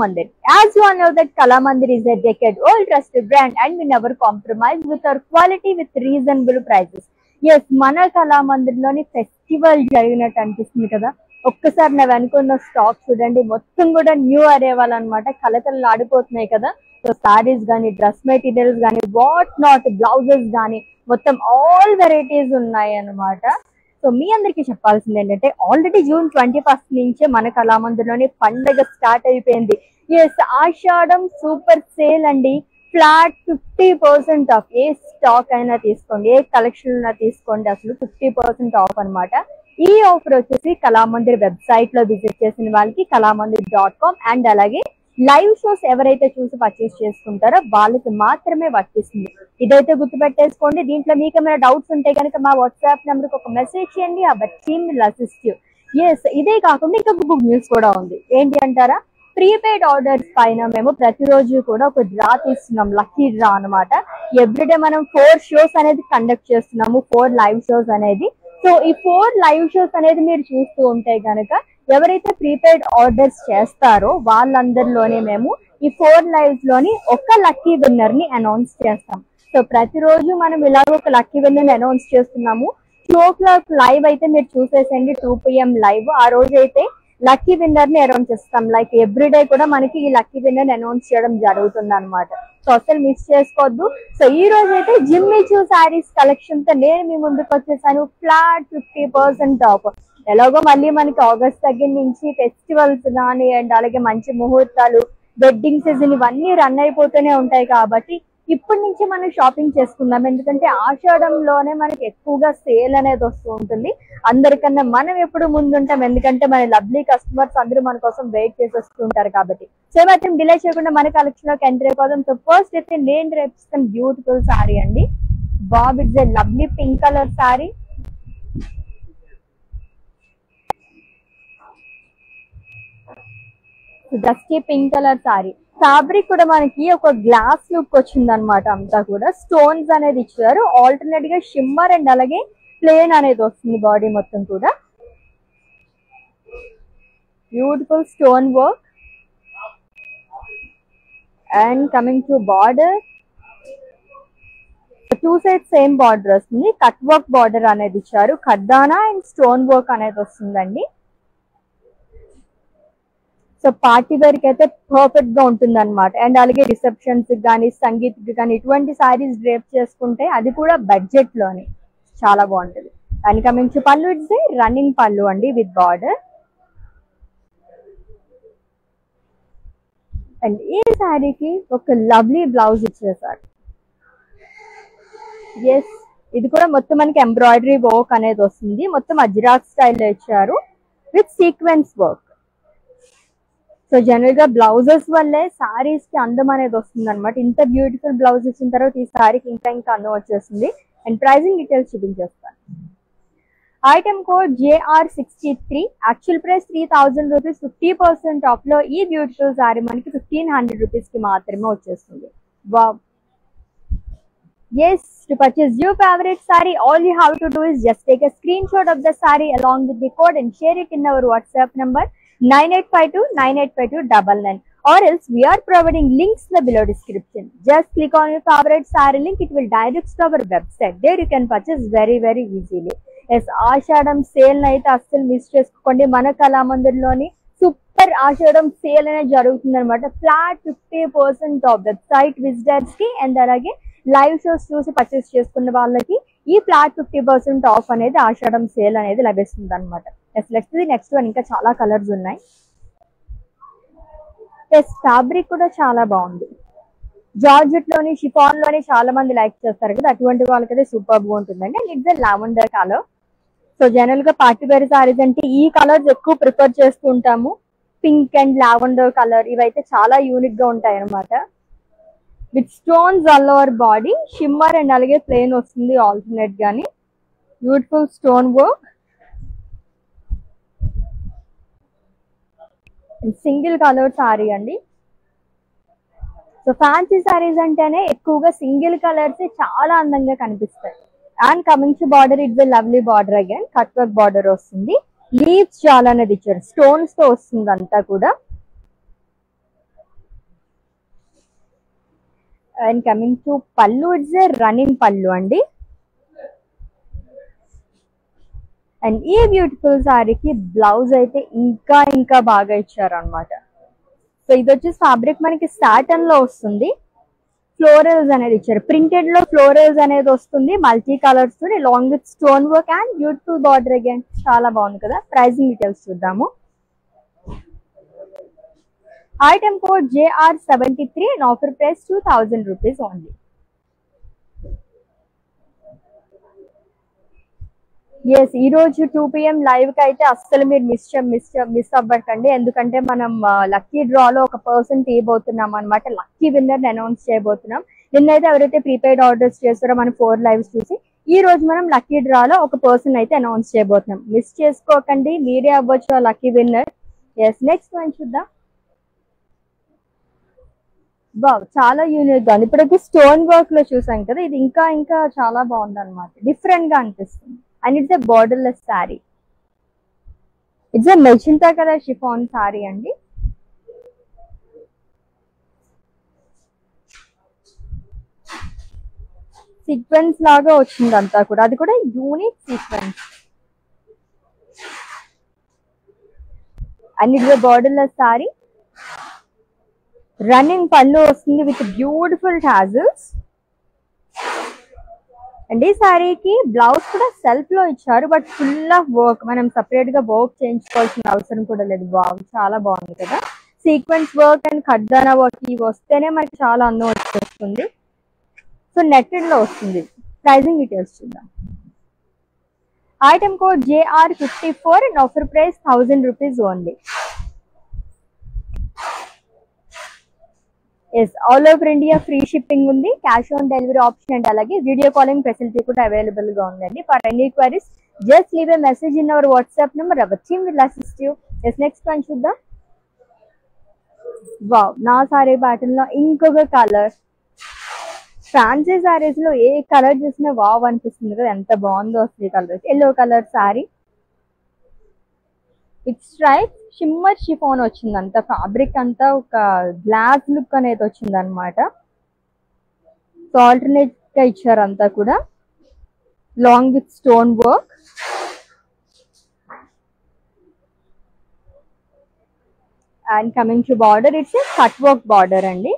Mandir. As you all know that Kalamandir is a decade-old trusted brand and we never compromise with our quality with reasonable prices. Yes, మన కళామందిర్లోని festival జరిగినట్టు అనిపిస్తుంది కదా. ఒక్కసారి నా వెనుకున్న stock చూడండి, మొత్తం కూడా న్యూ అరైవల్ అన్నమాట. కలకలలు ఆడిపోతున్నాయి కదా. సో సారీస్ కానీ, డ్రెస్ మెటీరియల్స్ కానీ, వాట్ నాట్ బ్లౌజెస్ కానీ మొత్తం ఆల్ వెరైటీస్ ఉన్నాయి అన్నమాట. సో మీ అందరికి చెప్పాల్సింది ఏంటంటే ఆల్రెడీ జూన్ 21 నుంచే మన కళామందిర్లోని పండగ స్టార్ట్ అయిపోయింది. ఎస్, ఆషాఢం సూపర్ సేల్ అండి. Flat 50% of. ఏ స్టాక్ అయినా తీసుకోండి, ఏ కలెక్షన్ అయినా తీసుకోండి, అసలు 50% ఆఫ్ అనమాట. ఈ ఆఫర్ వచ్చేసి కళామందిర్ వెబ్సైట్ లో విజిట్ చేసిన వాళ్ళకి kalamandir.com అండ్ అలాగే లైవ్ షోస్ ఎవరైతే చూసి పర్చేస్ చేసుకుంటారో వాళ్ళకి మాత్రమే వర్తిస్తుంది. ఇదైతే గుర్తుపెట్టేసుకోండి. దీంట్లో మీకు ఏమైనా డౌట్స్ ఉంటే కనుక మా వాట్సాప్ నెంబర్ కి ఒక మెసేజ్ చేయండి. Our team will assist you. Yes, ఇదే కాకుండా ఇంకా గుడ్ న్యూస్ కూడా ఉంది. ఏంటి అంటారా? ప్రీపెయిడ్ ఆర్డర్స్ పైన మేము ప్రతిరోజు కూడా ఒక డ్రా తీస్తున్నాం, లక్కీ డ్రా అనమాట. ఎవ్రీడే మనం 4 షోస్ అనేది కండక్ట్ చేస్తున్నాము, 4 లైవ్ షోస్ అనేది. సో ఈ 4 లైవ్ షోస్ అనేది మీరు చూస్తూ ఉంటే కనుక ఎవరైతే ప్రీపెయిడ్ ఆర్డర్స్ చేస్తారో వాళ్ళందరిలోనే మేము ఈ 4 లైవ్స్ లోని ఒక లక్కీ విన్నర్ ని అనౌన్స్ చేస్తాం. సో ప్రతిరోజు మనం ఇలాగ ఒక లక్కీ విన్నర్ ని అనౌన్స్ చేస్తున్నాము. 2 o'clock లైవ్ అయితే మీరు చూసేసండి, 2 PM లైవ్. ఆ రోజు అయితే లక్కీ విన్నర్ ని అనౌన్స్ చేస్తాం. లైక్ ఎవ్రీడే కూడా మనకి ఈ లక్కీ విన్నర్ ని అనౌన్స్ చేయడం జరుగుతుంది అనమాట. సో అసలు మిస్ చేసుకోవద్దు. సో ఈ రోజు అయితే జిమ్మిచూ శారీస్ కలెక్షన్ తో నేను మీ ముందుకు వచ్చేసాను. Flat 50% of. ఎలాగో మళ్ళీ మనకి ఆగస్ట్ దగ్గర నుంచి ఫెస్టివల్స్ కానీ అండ్ అలాగే మంచి ముహూర్తాలు, వెడ్డింగ్ సీజన్ ఇవన్నీ రన్ అయిపోతూనే ఉంటాయి కాబట్టి ఇప్పటి నుంచి మనం షాపింగ్ చేసుకుందాం. ఎందుకంటే ఆషాఢంలోనే మనకి ఎక్కువగా సేల్ అనేది వస్తూ ఉంటుంది. అందరికన్నా మనం ఎప్పుడు ముందుంటాం, ఎందుకంటే మన లవ్లీ కస్టమర్స్ అందరూ మన కోసం వెయిట్ చేసి వస్తుంటారు కాబట్టి. సో మాత్రం డిలే చేయకుండా మన కలెక్షన్ లోకి ఎంటర్ అయిపోదాం. సో ఫస్ట్ అయితే నేను రేపిస్తాను బ్యూటిఫుల్ సారీ అండి. Bob, it's a lovely pink colour sorry. Dusty pink colour sorry. Fabric కూడా మనకి ఒక గ్లాస్ లుక్ వచ్చింది అనమాట. అంతా కూడా స్టోన్స్ అనేది ఇచ్చారు. ఆల్టర్నేట్ గా షిమ్మర్ అండ్ అలాగే ప్లేన్ అనేది వస్తుంది బాడీ మొత్తం కూడా. Beautiful stone work and coming to border, 2 sides same border వస్తుంది. కట్ వర్క్ బార్డర్ అనేది ఇచ్చారు. ఖర్దానా అండ్ స్టోన్ వర్క్ అనేది వస్తుందండి. సో పార్టీ వేర్ కి అయితే పర్ఫెక్ట్ గా ఉంటుంది అనమాట. అండ్ అలాగే రిసెప్షన్స్ కానీ, సంగీత్ కానీ ఇటువంటి సారీస్ డ్రేప్ చేసుకుంటే అది కూడా బడ్జెట్ లోనే చాలా బాగుంటుంది. And coming to pallu, it's running పళ్ళు అండి విత్ బార్డర్. అండ్ ఈ శారీకి ఒక లవ్లీ బ్లౌజ్ ఇచ్చేసారు. ఎస్, ఇది కూడా మొత్తం మనకి ఎంబ్రాయిడరీ వర్క్ అనేది వస్తుంది. మొత్తం అజ్రాక్ స్టైల్లో ఇచ్చారు with sequence work. So general గా బ్లౌజెస్ వల్లే సారీస్ కి అందం అనేది వస్తుంది అనమాట. ఇంత బ్యూటిఫుల్ బ్లౌజ్ ఇచ్చిన తర్వాత ఈ సారీకి ఇంకా అందం వచ్చేస్తుంది. అండ్ ప్రైజింగ్ డీటెయిల్స్ చూపించేస్తాను. Item code JR63. Actual price 3000 rupees. 50% of లో ఈ బ్యూటిఫుల్ సారీ మనకి 1500 రూపీస్ కి మాత్రమే వచ్చేస్తుంది. Wow. Yes, to purchase your favorite saree, all you have to do is just take a screenshot of the saree along with the code and share it in our WhatsApp number 9852985299, or else we are providing links in the below description. Just click on your favorite saree link, it will direct to our website. There you can purchase very easily. Yes, Ashadham sale అయితే అస్సలు miss చేసుకోండి. మన కళామందిర్లోని super ఆషాఢం sale అనేది జరుగుతుంది అనమాట. Flat 50% off. Website visitors కి and అలాగే live shows చూసి పర్చేస్ చేసుకున్న వాళ్ళకి ఈ ఫ్లాట్ 50% ఆఫ్ అనేది ఆషాఢం సేల్ అనేది లభిస్తుంది అనమాట. Next one. ఇంకా చాలా కలర్స్ ఉన్నాయి. ఎస్, ఫ్యాబ్రిక్ కూడా చాలా బాగుంది. జార్జెట్ లోని, షిఫాన్ లోని చాలా మంది లైక్ చేస్తారు కదా, అటువంటి వాళ్ళకైతే సూపర్ గా ఉంటుందండి. And it's lavender colour. So general గా పార్టీ వేర్ సారీస్ అంటే ఈ కలర్స్ ఎక్కువ ప్రిఫర్ చేస్తూ ఉంటాము. పింక్ అండ్ లావెండర్ కలర్ ఇవైతే చాలా యూనిక్ గా ఉంటాయి అనమాట. With stones all over body, shimmer and అలాగే ప్లెయిన్ వస్తుంది ఆల్టర్నేట్ గాని. Beautiful stone work. Single colour sari అండి. సో ఫ్యాన్సీ సారీస్ అంటేనే ఎక్కువగా సింగిల్ కలర్స్ చాలా అందంగా కనిపిస్తాయి. And coming to border, it's a lovely border again. Cut work border వస్తుంది. లీవ్స్ చాలా అనేది ఇచ్చారు, స్టోన్స్ తో వస్తుంది అంతా కూడా. And coming to pallu, it's a running పళ్ళు అండి. అండ్ ఈ బ్యూటిఫుల్ సారీకి బ్లౌజ్ అయితే ఇంకా ఇంకా బాగా ఇచ్చారు అనమాట. సో ఇది వచ్చేసి ఫ్యాబ్రిక్ మనకి సాటన్ లో వస్తుంది, ఫ్లోరల్స్ అనేది ఇచ్చారు. ప్రింటెడ్ లో ఫ్లోరల్స్ అనేది వస్తుంది, multi colours long with stone work and beautiful border again. చాలా బాగుంది కదా. ప్రైసింగ్ డీటెయిల్స్ చూద్దాము. Item code JR73 and offer price 2000 rupees only. Yes, ఈ రోజు 2 PM లైవ్ కి అయితే అస్సలు మీరు మిస్ అవ్వకండి. ఎందుకంటే మనం లక్కీ డ్రా లో ఒక పర్సన్ తీయబోతున్నాం అనమాట. లక్కీ విన్నర్ అనౌన్స్ చేయబోతున్నాం. నిన్నైతే ఎవరైతే ప్రీపెయిడ్ ఆర్డర్స్ చేస్తారో మన 4 లైవ్స్ చూసి, ఈ రోజు మనం లక్కీ డ్రా లో ఒక పర్సన్ అయితే అనౌన్స్ చేయబోతున్నాం. మిస్ చేసుకోకండి, మీరే అవ్వచ్చు lucky winner. Yes, next one చూద్దాం. వావ్, చాలా యూనిక్ గా ఉంది. ఇప్పటికి స్టోన్ వర్క్ లో చూసాం కదా, ఇది ఇంకా ఇంకా చాలా బాగుంది అనమాట. డిఫరెంట్ గా అనిపిస్తుంది. And it's a borderless sari. It's a magenta colour chiffon sari అండి. సీక్వెన్స్ లాగా వచ్చింది అంతా కూడా, అది కూడా unique sequence. And it's a borderless sari. Running పళ్ళు వస్తుంది విత్ బ్యూటిఫుల్ టాజల్స్. అండ్ ఈ శారీకి బ్లౌజ్ కూడా సెల్ఫ్ లో ఇచ్చారు, బట్ ఫుల్ ఆఫ్ వర్క్. మనం సపరేట్ గా వర్క్ చేయించుకోవాల్సిన అవసరం కూడా లేదు. వావ్, చాలా బాగుంది కదా. సీక్వెన్స్ వర్క్ అండ్ ఖడ్దానా వర్క్ ఇవి వస్తేనే మనకి చాలా అందం వచ్చేస్తుంది. సో నెట్టెడ్ లో వస్తుంది. ప్రైజింగ్ డీటెయిల్స్ చూద్దాం. Item code JR54 and offer price 1000 rupees only. Yes, all over India free shipping ఉంది, cash on delivery option and అలాగే వీడియో కాలింగ్ ఫెసిలిటీ కూడా అవైలబుల్ గా ఉందండి. For any queries just leave a message in our WhatsApp number. Our team will assist you. Yes, next one చూద్దాం. Wow, నా sari pattern లో ఇంకొక colour. Fancy saris లో ఏ colour చూసినా వావ్ అనిపిస్తుంది కదా, ఎంత బాగుందో అసలు colour. Yellow colour sorry, it's stripe shimmer chiffon వచ్చింది. అంత ఫ్యాబ్రిక్ అంతా ఒక గ్లాస్ లుక్ అనేది వచ్చింది అనమాట. సో ఆల్టర్నేట్ గా ఇచ్చారు అంతా కూడా, long with stone work. And coming to border, it's cut work border అండి.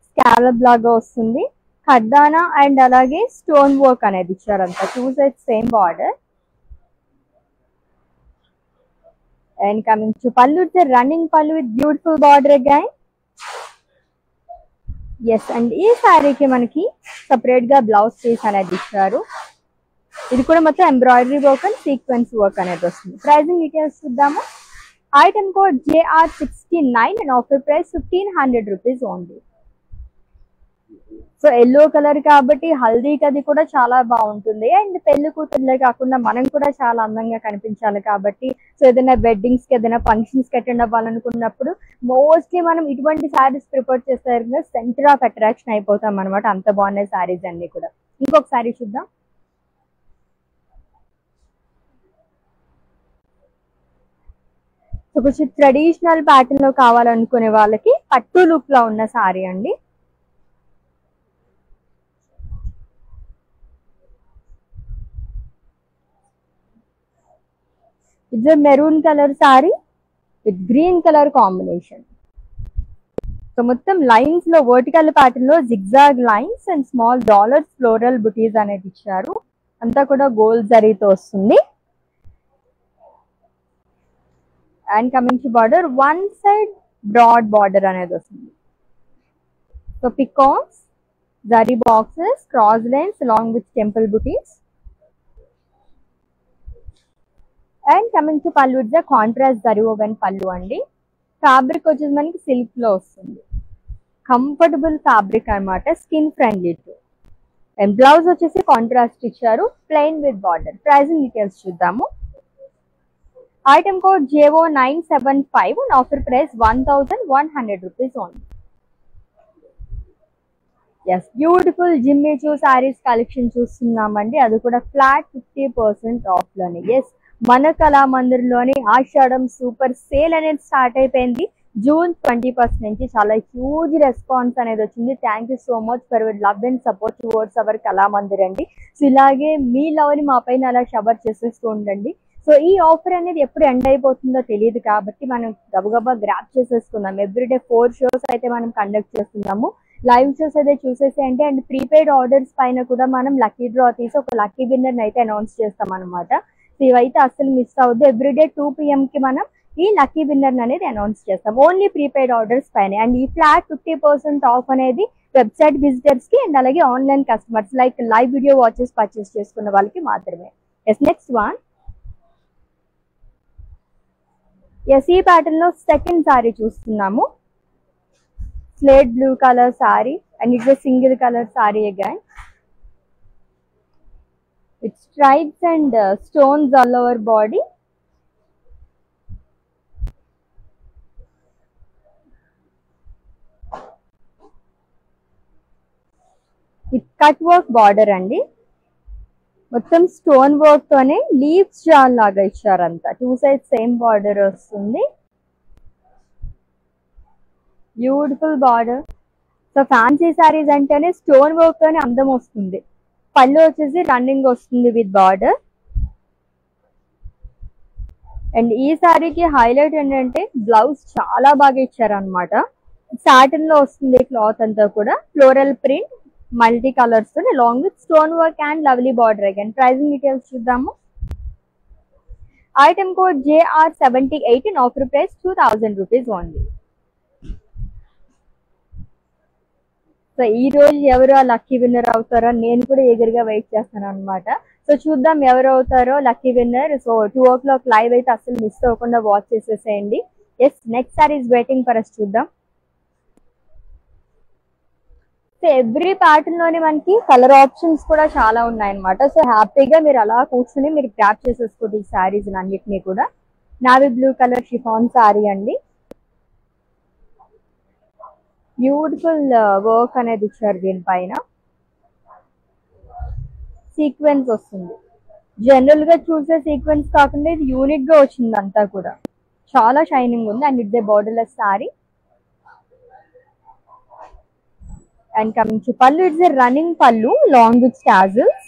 స్కాలప్ లాగా వస్తుంది, ఖడ్దానా అండ్ అలాగే స్టోన్ వర్క్ అనేది ఇచ్చారు అంతా. 2 sides same border. And coming to pallu, it's a running pallu with beautiful border again. Yes, and ఈ శారీకి మనకి సపరేట్ గా బ్లౌజ్ పీస్ అనేది ఇచ్చారు. ఇది కూడా మొత్తం embroidery work and sequence work అనేది వస్తుంది. ప్రైజింగ్ డీటెయిల్స్ చూద్దాము. Item code JR69 and offer price 1500 rupees only. So yellow colour కాబట్టి హల్దీకి అది కూడా చాలా బాగుంటుంది. అండ్ పెళ్లి కూతుర్లే కాకుండా మనం కూడా చాలా అందంగా కనిపించాలి కాబట్టి, సో ఏదైనా వెడ్డింగ్స్ కి ఏదైనా ఫంక్షన్స్ కి అటెండ్ అవ్వాలనుకున్నప్పుడు మోస్ట్లీ మనం ఇటువంటి శారీస్ ప్రిఫర్ చేస్తారు, సెంటర్ ఆఫ్ అట్రాక్షన్ అయిపోతాం అనమాట. అంత బాగున్నాయి శారీస్ అన్ని కూడా. ఇంకొక శారీ చూద్దాం. సో కొంచెం ట్రెడిషనల్ ప్యాటర్న్ లో కావాలనుకునే వాళ్ళకి పట్టు లుక్ లో ఉన్న శారీ అండి. It's a maroon color saree with green color combination. So మొత్తం లైన్స్ లో వర్టికల్ ప్యాటర్న్ లో zigzag lines and small dollars floral buttis అనేది ఇచ్చారు. అంతా కూడా గోల్డ్ జరీతో వస్తుంది. And coming to border, one side broad border అనేది వస్తుంది. So peacocks, zari boxes, cross lines along with temple buttis. And coming to pallu, it's contrast zari woven pallu అండి. ఫ్యాబ్రిక్ వచ్చేసి మనకి సిల్క్ లో వస్తుంది. కంఫర్టబుల్ ఫ్యాబ్రిక్ అనమాట, skin friendly too. And blouse వచ్చేసి contrast ఇచ్చారు, plain with border. Pricing details చూద్దాము. Item code JO975 and offer price 1100 rupees only. Yes, beautiful Jimmy Choo saris collection చూస్తున్నామండి. అది కూడా ఫ్లాట్ 50% ఆఫ్ లోనే. ఎస్, మన కళామందిర్లోని ఆషాఢం సూపర్ సేల్ అనేది స్టార్ట్ అయిపోయింది. జూన్ 20 నుంచి చాలా హ్యూజ్ రెస్పాన్స్ అనేది వచ్చింది. Thank you so much for your love and support towards our Kalamandir అండి. సో ఇలాగే మీ లవ్ని మా పైన అలా షవర్ చేసేస్తూ ఉండండి. సో ఈ ఆఫర్ అనేది ఎప్పుడు ఎండ్ అయిపోతుందో తెలియదు కాబట్టి మనం గబగబా గ్రాప్ చేసేసుకుందాం. ఎవ్రీడే 4 షోస్ అయితే మనం కండక్ట్ చేస్తున్నాము. లైవ్ షోస్ అయితే చూసేసేయండి. అండ్ ప్రీపెయిడ్ ఆర్డర్స్ పైన కూడా మనం లక్కీ డ్రా తీసి ఒక లక్కీ విన్నర్ అయితే అనౌన్స్ చేస్తాం అనమాట. సో ఇవైతే అస్సలు మిస్ అవ్వద్దు. ఎవ్రీడే 2 PM కి మనం ఈ లక్కీ విన్నర్ అనేది అనౌన్స్ చేస్తాం ఓన్లీ ప్రీపెయిడ్ ఆర్డర్స్ పైన. అండ్ ఈ ఫ్లాట్ 50% ఆఫ్ అనేది వెబ్సైట్ విజిటర్స్ కి అండ్ అలాగే online customers like live video watches purchase చేసుకున్న వాళ్ళకి మాత్రమే. Yes next one. ఎస్ ఈ ప్యాటర్న్ లో సెకండ్ సారీ చూస్తున్నాము. Slate blue colour sari and it's a single color sari again. It's stripes and stones all over body. It's cut work border అండి. మొత్తం stone work తోనే leaves జాల్ లాగా ఇచ్చారంతా. 2 sides సేమ్ బార్డర్ వస్తుంది. Beautiful border. So fancy saris అంటేనే stone work తోనే అందం వస్తుంది. పళ్ళు వచ్చేసి రన్నింగ్ వస్తుంది విత్ బార్డర్. అండ్ ఈ సారీకి హైలైట్ ఏంటంటే బ్లౌజ్ చాలా బాగా ఇచ్చారనమాట. సాటిన్ లో వస్తుంది క్లాత్ అంతా కూడా. ఫ్లోరల్ ప్రింట్ మల్టీ కలర్స్ తో along with stone work and lovely border again. Pricing details చూద్దాము. Item code JR78 and offer price 2000 rupees only. So ఈ రోజు ఎవరు ఆ లక్కీ విన్నర్ అవుతారో నేను కూడా ఎగర్గా వెయిట్ చేస్తాను అనమాట. సో చూద్దాం ఎవరు అవుతారో lucky winner. So 2 o'clock live అయితే అసలు మిస్ అవ్వకుండా వాచ్ చేసేసేయండి. Yes next sari is waiting for us. చూద్దాం. సో ఎవ్రీ ప్యాటర్న్ లోనే మనకి కలర్ ఆప్షన్స్ కూడా చాలా ఉన్నాయన్నమాట. సో హ్యాపీగా మీరు అలా కూర్చుని మీరు గ్రాప్ చేసేసుకోండి ఈ శారీస్ అన్నిటినీ కూడా. Navy blue colour chiffon sari అండి. బ్యూటిఫుల్ వర్క్ అనేది ఇచ్చారు దీనిపైన. సీక్వెన్స్ వస్తుంది. జనరల్ గా చూసే సీక్వెన్స్ కాకుండా ఇది యూనిక్ గా వచ్చింది అంతా కూడా. చాలా షైనింగ్ ఉంది. And it's a borderless sari. And coming to pallu, it's a running పళ్ళు లాంగ్ విత్ టాజిల్స్.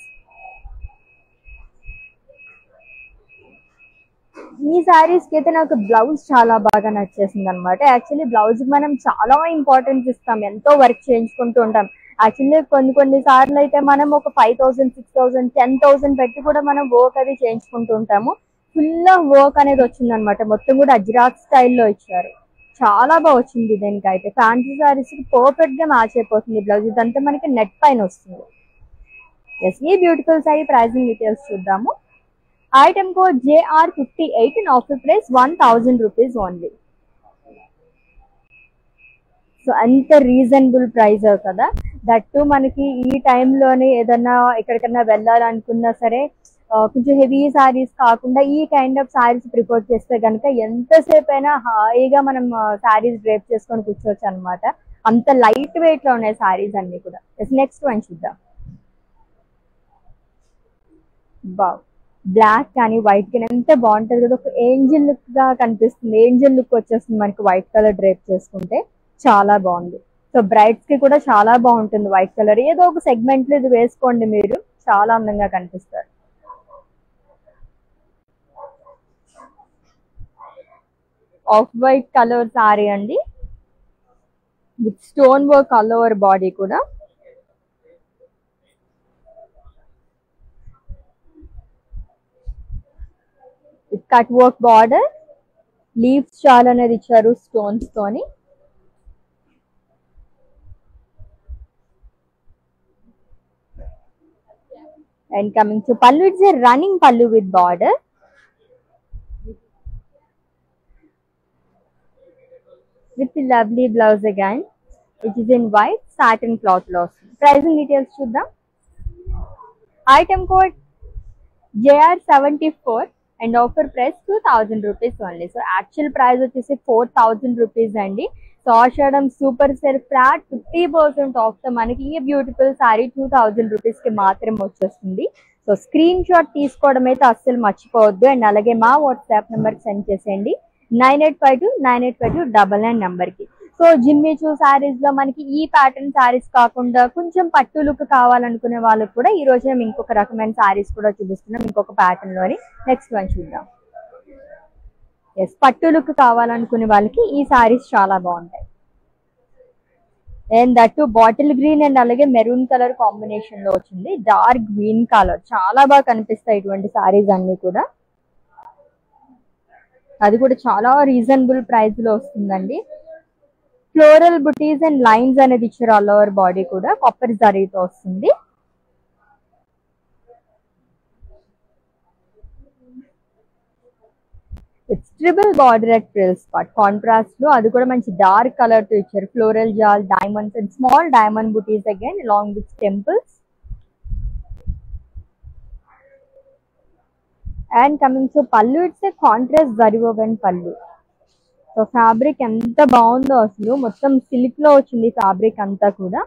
ఈ శారీస్ కి అయితే నాకు బ్లౌజ్ చాలా బాగా నచ్చేసింది అనమాట. యాక్చువల్లీ బ్లౌజ్ మనం చాలా ఇంపార్టెన్స్ ఇస్తాం, ఎంతో వర్క్ చేయించుకుంటూ ఉంటాం. యాక్చువల్లీ కొన్ని సార్లు అయితే మనం ఒక 5000, 6000, 10,000 పెట్టి కూడా మనం వర్క్ అది చేయించుకుంటూ ఉంటాము. ఫుల్ వర్క్ అనేది వచ్చింది అనమాట. మొత్తం కూడా అజ్రాక్ స్టైల్లో ఇచ్చారు. చాలా బాగా వచ్చింది. దీనికి అయితే ఫ్యాన్సీ సారీస్ కి పర్ఫెక్ట్ గా మ్యాచ్ అయిపోతుంది బ్లౌజ్. ఇదంతా మనకి నెట్ పైన వస్తుంది. ఎస్ ఈ బ్యూటిఫుల్ సారీ ప్రైసింగ్ డీటెయిల్స్ చూద్దాము. Item code JR58 and offer price 1000 rupees only. So అంత రీజనబుల్ ప్రైస్ కదా. దట్టు మనకి ఈ టైంలోనే ఏదన్నా ఎక్కడికన్నా వెళ్ళాలనుకున్నా సరే కొంచెం హెవీ సారీస్ కాకుండా ఈ కైండ్ ఆఫ్ సారీస్ ప్రిఫర్ చేస్తే కనుక ఎంతసేపు అయినా హాయిగా మనం సారీస్ డ్రేప్ చేసుకొని కూర్చోవచ్చు అనమాట. అంత లైట్ వెయిట్ లో ఉన్నాయి సారీస్ అన్ని కూడా. నెక్స్ట్ వన్ చూద్దాం. బావ్ బ్లాక్ కానీ వైట్ కానీ ఎంత బాగుంటుంది కదా. ఒక ఏంజల్ లుక్ గా కనిపిస్తుంది. ఏంజల్ లుక్ వచ్చేస్తుంది మనకి వైట్ కలర్ డ్రేప్ చేసుకుంటే. చాలా బాగుంది. సో బ్రైడ్స్ కి కూడా చాలా బాగుంటుంది వైట్ కలర్. ఏదో ఒక సెగ్మెంట్ లో ఇది వేసుకోండి మీరు, చాలా అందంగా కనిపిస్తారు. ఆఫ్ వైట్ కలర్ సారీ అండి with stone work all over body కూడా. కట్ వర్క్ బార్డర్, లీవ్స్ చాలా అనేది ఇచ్చారు స్టోన్స్ తోని. And coming to pallu, it's a running pallu with border. With lovely blouse again which is in white satin cloth లో వస్తుంది. Pricing details చూద్దాం. Item code JR74 and offer price 2000 rupees only. So actual price వచ్చేసి 4000 rupees అండి. So Ashadham super sale flat 50% of తో మనకి ఈ beautiful sorry 2000 rupees కి మాత్రమే వచ్చేస్తుంది. సో స్క్రీన్ షాట్ తీసుకోవడం అయితే అస్సలు మర్చిపోవద్దు. అండ్ అలాగే మా వాట్సాప్ నెంబర్ సెండ్ చేసేయండి. 9852985299 నెంబర్ కి. సో జిమ్మి చూ సారీస్ లో మనకి ఈ ప్యాటర్న్ సారీస్ కాకుండా కొంచెం పట్టు లుక్ కావాలనుకునే వాళ్ళకి కూడా ఈ రోజు మేము ఇంకొక రకమైన సారీస్ కూడా చూపిస్తున్నాం, ఇంకొక ప్యాటర్న్ లోని. నెక్స్ట్ వన్ చూద్దాం. ఎస్, పట్టు లుక్ కావాలనుకునే వాళ్ళకి ఈ సారీస్ చాలా బాగుంటాయి. And that bottle green and అలాగే మెరూన్ కలర్ కాంబినేషన్ లో వచ్చింది. డార్క్ గ్రీన్ కలర్ చాలా బాగా కనిపిస్తాయి ఇటువంటి సారీస్ అన్ని కూడా. అది కూడా చాలా రీజనబుల్ ప్రైస్ లో వస్తుందండి. ఫ్లోరల్ బుటీస్ అండ్ లైన్స్ అనేది ఇచ్చారు. ఆల్ ఓవర్ బాడీ కూడా కాపర్ జరీతో వస్తుంది. It's triple border at frills part contrast లో, అది కూడా మంచి డార్క్ కలర్ తో ఇచ్చారు. ఫ్లోరల్ జాల్, diamonds and small diamond butis again along with temples. And coming to pallu, it's a contrast zari woven pallu. So fabric ఎంత బాగుందో అసలు, మొత్తం సిల్క్ లో వచ్చింది ఫ్యాబ్రిక్ అంతా కూడా.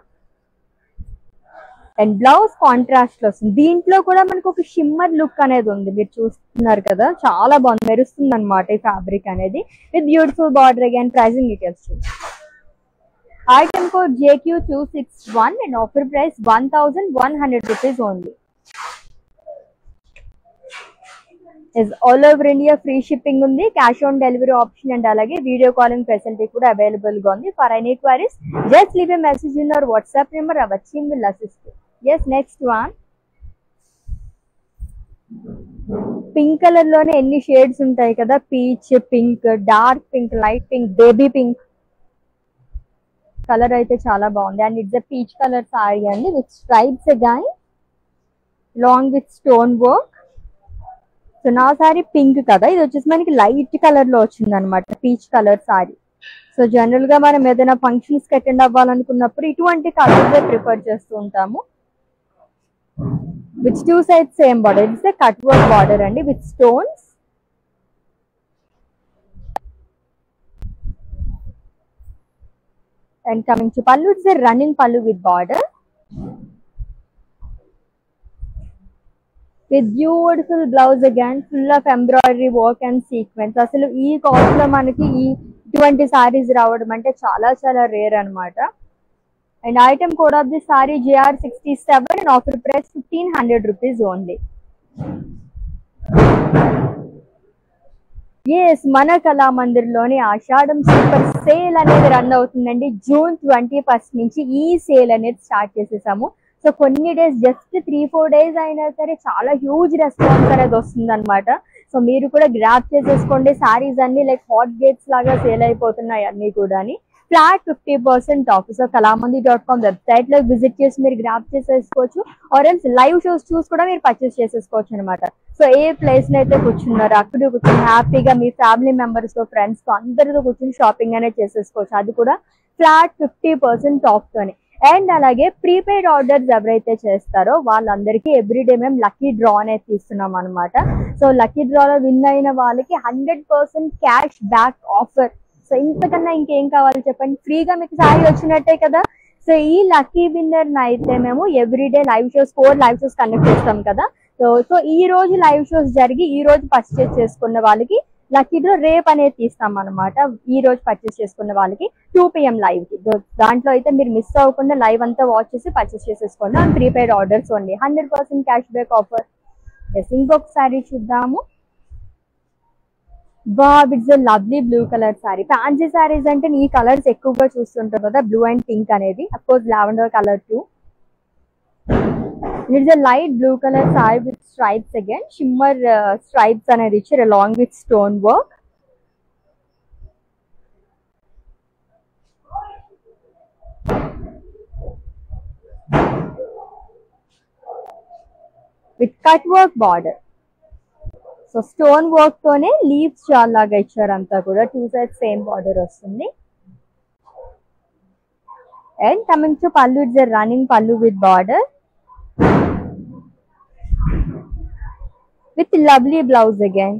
అండ్ బ్లౌజ్ కాంట్రాస్ట్ లో వస్తుంది. దీంట్లో కూడా మనకు ఒక షిమ్మర్ లుక్ అనేది ఉంది, మీరు చూస్తున్నారు కదా, చాలా బాగుంది, మెరుస్తుంది అనమాట ఈ ఫ్యాబ్రిక్ అనేది. With beautiful border again. Pricing details చూద్దాం. Item code JQ261 and offer price 1100 rupees only. All over India free shipping ఉంది, cash on delivery option and అలాగే వీడియో కాలింగ్ ఫెసిలిటీ కూడా అవైలబుల్ గా ఉంది. For any queries just leave a message in our WhatsApp number, our team will assist. Yes, next one. Pink colour లోనే ఎన్ని shades ఉంటాయి కదా, peach, pink, dark pink, light pink, baby pink colour అయితే చాలా బాగుంది. And it's a peach colour sari అండి with stripes again long with stone work. So నా sari pink కదా, ఇది వచ్చేసి మనకి లైట్ కలర్ లో వచ్చింది అనమాట, peach colour sari. So general గా మనం ఏదైనా ఫంక్షన్స్ కి అటెండ్ అవ్వాలనుకున్నప్పుడు ఇటువంటి కలర్స్ ప్రిఫర్ చేస్తూ ఉంటాము. With two sides same border, it's a cut work border అండి with stones. And coming to pallu, it's a running pallu with border with beautiful blouse again full of embroidery work and sequence. అసలు ఈ cost లో మనకి ఇటువంటి సారీస్ రావడం అంటే చాలా చాలా రేర్ అనమాట. And item code of the sari JR67 and offer price 1500 rupees only. Yes, మన కళామందిర్ లోని ఆషాఢం సూపర్ సేల్ అనేది రన్ అవుతుందండి. June 21 నుంచి ఈ సేల్ అనేది స్టార్ట్ చేసేసాము. సో కొన్ని డేస్, జస్ట్ 3-4 డేస్ అయినా సరే చాలా హ్యూజ్ రెస్పాన్స్ అనేది వస్తుంది అనమాట. సో మీరు కూడా గ్రాప్ చేసేసుకోండి. సారీస్ అన్ని లైక్ హాట్ గేట్స్ లాగా సేల్ అయిపోతున్నాయి అన్ని కూడా. Flat 50% of. So kalamandir.com website లో విజిట్ చేసి మీరు గ్రాప్ చేసేసుకోవచ్చు. ఆర్ ఎల్స్ లైవ్ షోస్ చూసి కూడా మీరు పర్చేస్ చేసేసుకోవచ్చు అనమాట. సో ఏ ప్లేస్ లో అయితే కూర్చున్నారో అక్కడ కూర్చొని హ్యాపీగా మీ ఫ్యామిలీ మెంబర్స్ తో, ఫ్రెండ్స్ తో అందరితో కూర్చొని షాపింగ్ అనేది చేసేసుకోవచ్చు. అది కూడా ఫ్లాట్ 50% ఆఫ్ తోని. అండ్ అలాగే ప్రీపెయిడ్ ఆర్డర్స్ ఎవరైతే చేస్తారో వాళ్ళందరికీ ఎవ్రీడే మేము లక్కీ డ్రా అనేది తీస్తున్నాం అనమాట. సో లక్కీ డ్రాలో విన్ అయిన వాళ్ళకి 100% క్యాష్ బ్యాక్ ఆఫర్. సో ఇంతకన్నా ఇంకేం కావాలి చెప్పండి, ఫ్రీగా మీకు సారీ వచ్చినట్టే కదా. సో ఈ లక్కీ విన్నర్ అయితే మేము everyday live shows 4 live shows conduct చేస్తాం కదా. సో ఈ రోజు లైవ్ షోస్ జరిగి ఈ రోజు పర్చేస్ చేసుకున్న వాళ్ళకి లక్కీ డ్రా రేపు అనేది తీస్తాం అనమాట. ఈ రోజు పర్చేస్ చేసుకున్న వాళ్ళకి 2 PM లైవ్ కి. దాంట్లో అయితే మీరు మిస్ అవ్వకుండా లైవ్ అంతా వాచ్ చేసి పర్చేస్ చేసేసుకోండి. And prepaid orders only 100% cash back offer. Yes, ఇంకొకసారి చూద్దాము. Wow, it's a lovely blue colour sari. Fancy saris అంటే ఈ కలర్స్ ఎక్కువగా చూస్తుంటారు కదా, బ్లూ అండ్ పింక్ అనేది. Of course lavender colour too. It's a light blue colour sari with stripes again, shimmer stripes అనేది ఇచ్చారు along with stone work. With cut work border. So stone work తోనే leaves చాలా లాగా ఇచ్చారు అంతా కూడా. 2 సైడ్స్ సేమ్ బార్డర్ వస్తుంది. And coming to pallu, it's a running pallu with border with lovely blouse again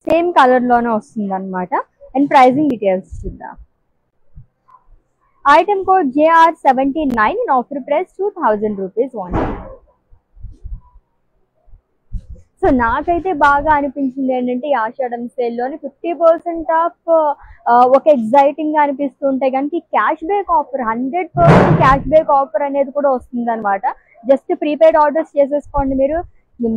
same colour లోనే వస్తుంది అనమాట. అండ్ ప్రైజింగ్ డీటెయిల్స్ చూద్దాం. Item code JR79 and offer price 2000 rupees only. So నాకైతే బాగా అనిపించింది ఏంటంటే ఈ ఆషాఢం సేల్ లోని 50% ఆఫ్ ఒక ఎగ్జైటింగ్ గా అనిపిస్తుంటే కనుక ఈ cash back offer 100% cash back offer అనేది కూడా వస్తుంది అనమాట. జస్ట్ ప్రీపెయిడ్ ఆర్డర్స్ చేసేసుకోండి మీరు.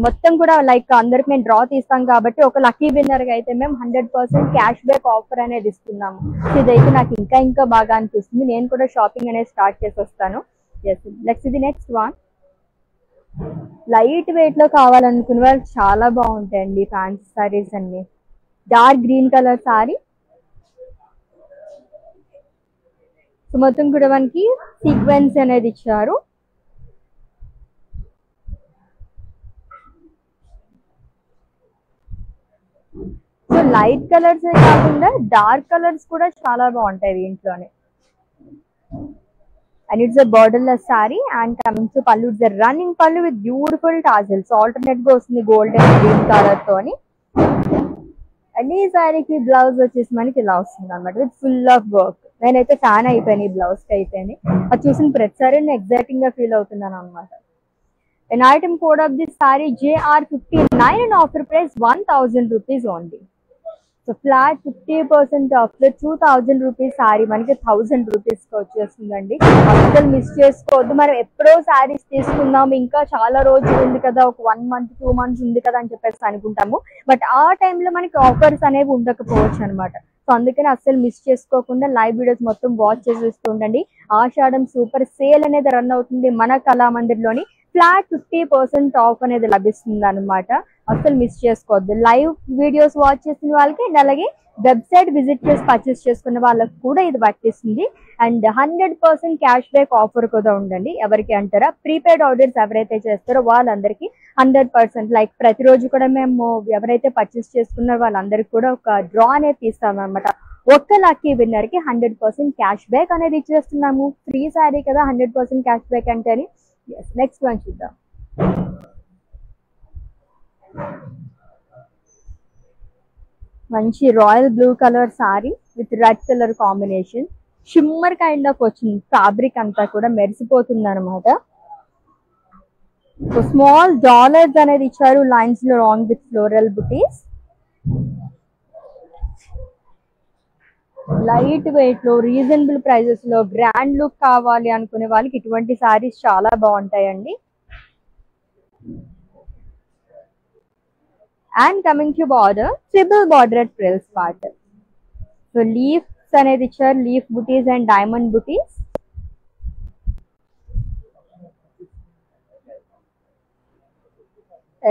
మొత్తం కూడా లైక్ అందరికి మేము డ్రా తీస్తాం కాబట్టి ఒక లక్కీ విన్నర్ గా అయితే మేము 100% క్యాష్ బ్యాక్ ఆఫర్ అనేది ఇస్తున్నాము. సో ఇదైతే నాకు ఇంకా ఇంకా బాగా అనిపిస్తుంది. నేను కూడా షాపింగ్ అనేది స్టార్ట్ చేసి వస్తాను. నెక్స్ట్ ఇది నెక్స్ట్ వన్. లైట్ వెయిట్ లో కావాలనుకునే వాళ్ళు చాలా బాగుంటాయండి ఫ్యాన్సీ సారీస్ అన్ని. Dark green colour sari. So మొత్తం కూడా మనకి సీక్వెన్స్ అనేది ఇచ్చారు. సో లైట్ కలర్స్ కాకుండా డార్క్ కలర్స్ కూడా చాలా బాగుంటాయి దీంట్లోనే. And it's a borderless saree and coming to pallu, it's a running pallu with beautiful tassels. Alternate గా వస్తుంది గోల్డ్ అండ్ గ్రీన్ కలర్ తోని. అండ్ ఈ సారీకి బ్లౌజ్ వచ్చేసి మనకి ఇలా వస్తుంది అనమాట విత్ ఫుల్ ఆఫ్ వర్క్. నేనైతే ఫ్యాన్ అయిపోయాను ఈ బ్లౌజ్ కి అయితేనే. అది చూసిన ప్రతిసారి నేను ఎగ్జైటింగ్ గా ఫీల్ అవుతున్నాను అనమాట. An item code of this saree JR59 and offer price 1000 rupees only. So flat 50% of లో 2000 రూపీస్ సారీ మనకి 1000 రూపీస్ కి వచ్చేస్తుందండి. అసలు మిస్ చేసుకోవద్దు. మనం ఎప్పుడో సారీస్ తీసుకుందాం, ఇంకా చాలా రోజులు ఉంది కదా, ఒక 1 month 2 months ఉంది కదా అని చెప్పేసి అనుకుంటాము. బట్ ఆ టైంలో మనకి ఆఫర్స్ అనేవి ఉండకపోవచ్చు అనమాట. సో అందుకని అస్సలు మిస్ చేసుకోకుండా లైవ్ వీడియోస్ మొత్తం వాచ్ చేసేస్తూ ఉండండి. ఆషాఢం సూపర్ సేల్ అనేది రన్ అవుతుంది మన కళామందిర్లోని. ఫ్లాట్ 50% ఆఫ్ అనేది లభిస్తుంది అనమాట. అసలు మిస్ చేసుకోవద్దు. లైవ్ వీడియోస్ వాచ్ చేసిన వాళ్ళకి అండ్ అలాగే వెబ్సైట్ విజిట్ చేసి పర్చేస్ చేసుకున్న వాళ్ళకి కూడా ఇది వర్తిస్తుంది. అండ్ 100% క్యాష్ బ్యాక్ ఆఫర్ కూడా ఉండండి. ఎవరికి అంటారా, ప్రీపెయిడ్ ఆర్డర్స్ ఎవరైతే చేస్తారో వాళ్ళందరికీ 100%. లైక్ ప్రతిరోజు కూడా మేము ఎవరైతే పర్చేస్ చేసుకున్నారో వాళ్ళందరికీ కూడా ఒక డ్రా అనేది తీస్తాం అనమాట. ఒక్క లక్కీ విన్నర్ కి 100% క్యాష్ బ్యాక్ అనేది ఇచ్చేస్తున్నాము. ఫ్రీ శారీ కదా 100% క్యాష్ బ్యాక్ అంటే. నెక్స్ట్ వన్ చూద్దాం. మంచి royal blue colour sari with red colour combination. Shimmer kind of వచ్చింది. ఫ్యాబ్రిక్ అంతా కూడా మెరిసిపోతుంది అనమాట. స్మాల్ డాలర్స్ అనేది ఇచ్చారు లైన్స్ లో long with floral buttis. Light weight లో రీజనబుల్ ప్రైజెస్ లో గ్రాండ్ లుక్ కావాలి అనుకునే వాళ్ళకి ఇటువంటి సారీస్ చాలా బాగుంటాయండి. And coming to border, triple border at frills part. So leafs అనేది ఇచ్చారు, leaf buttis and diamond buttis.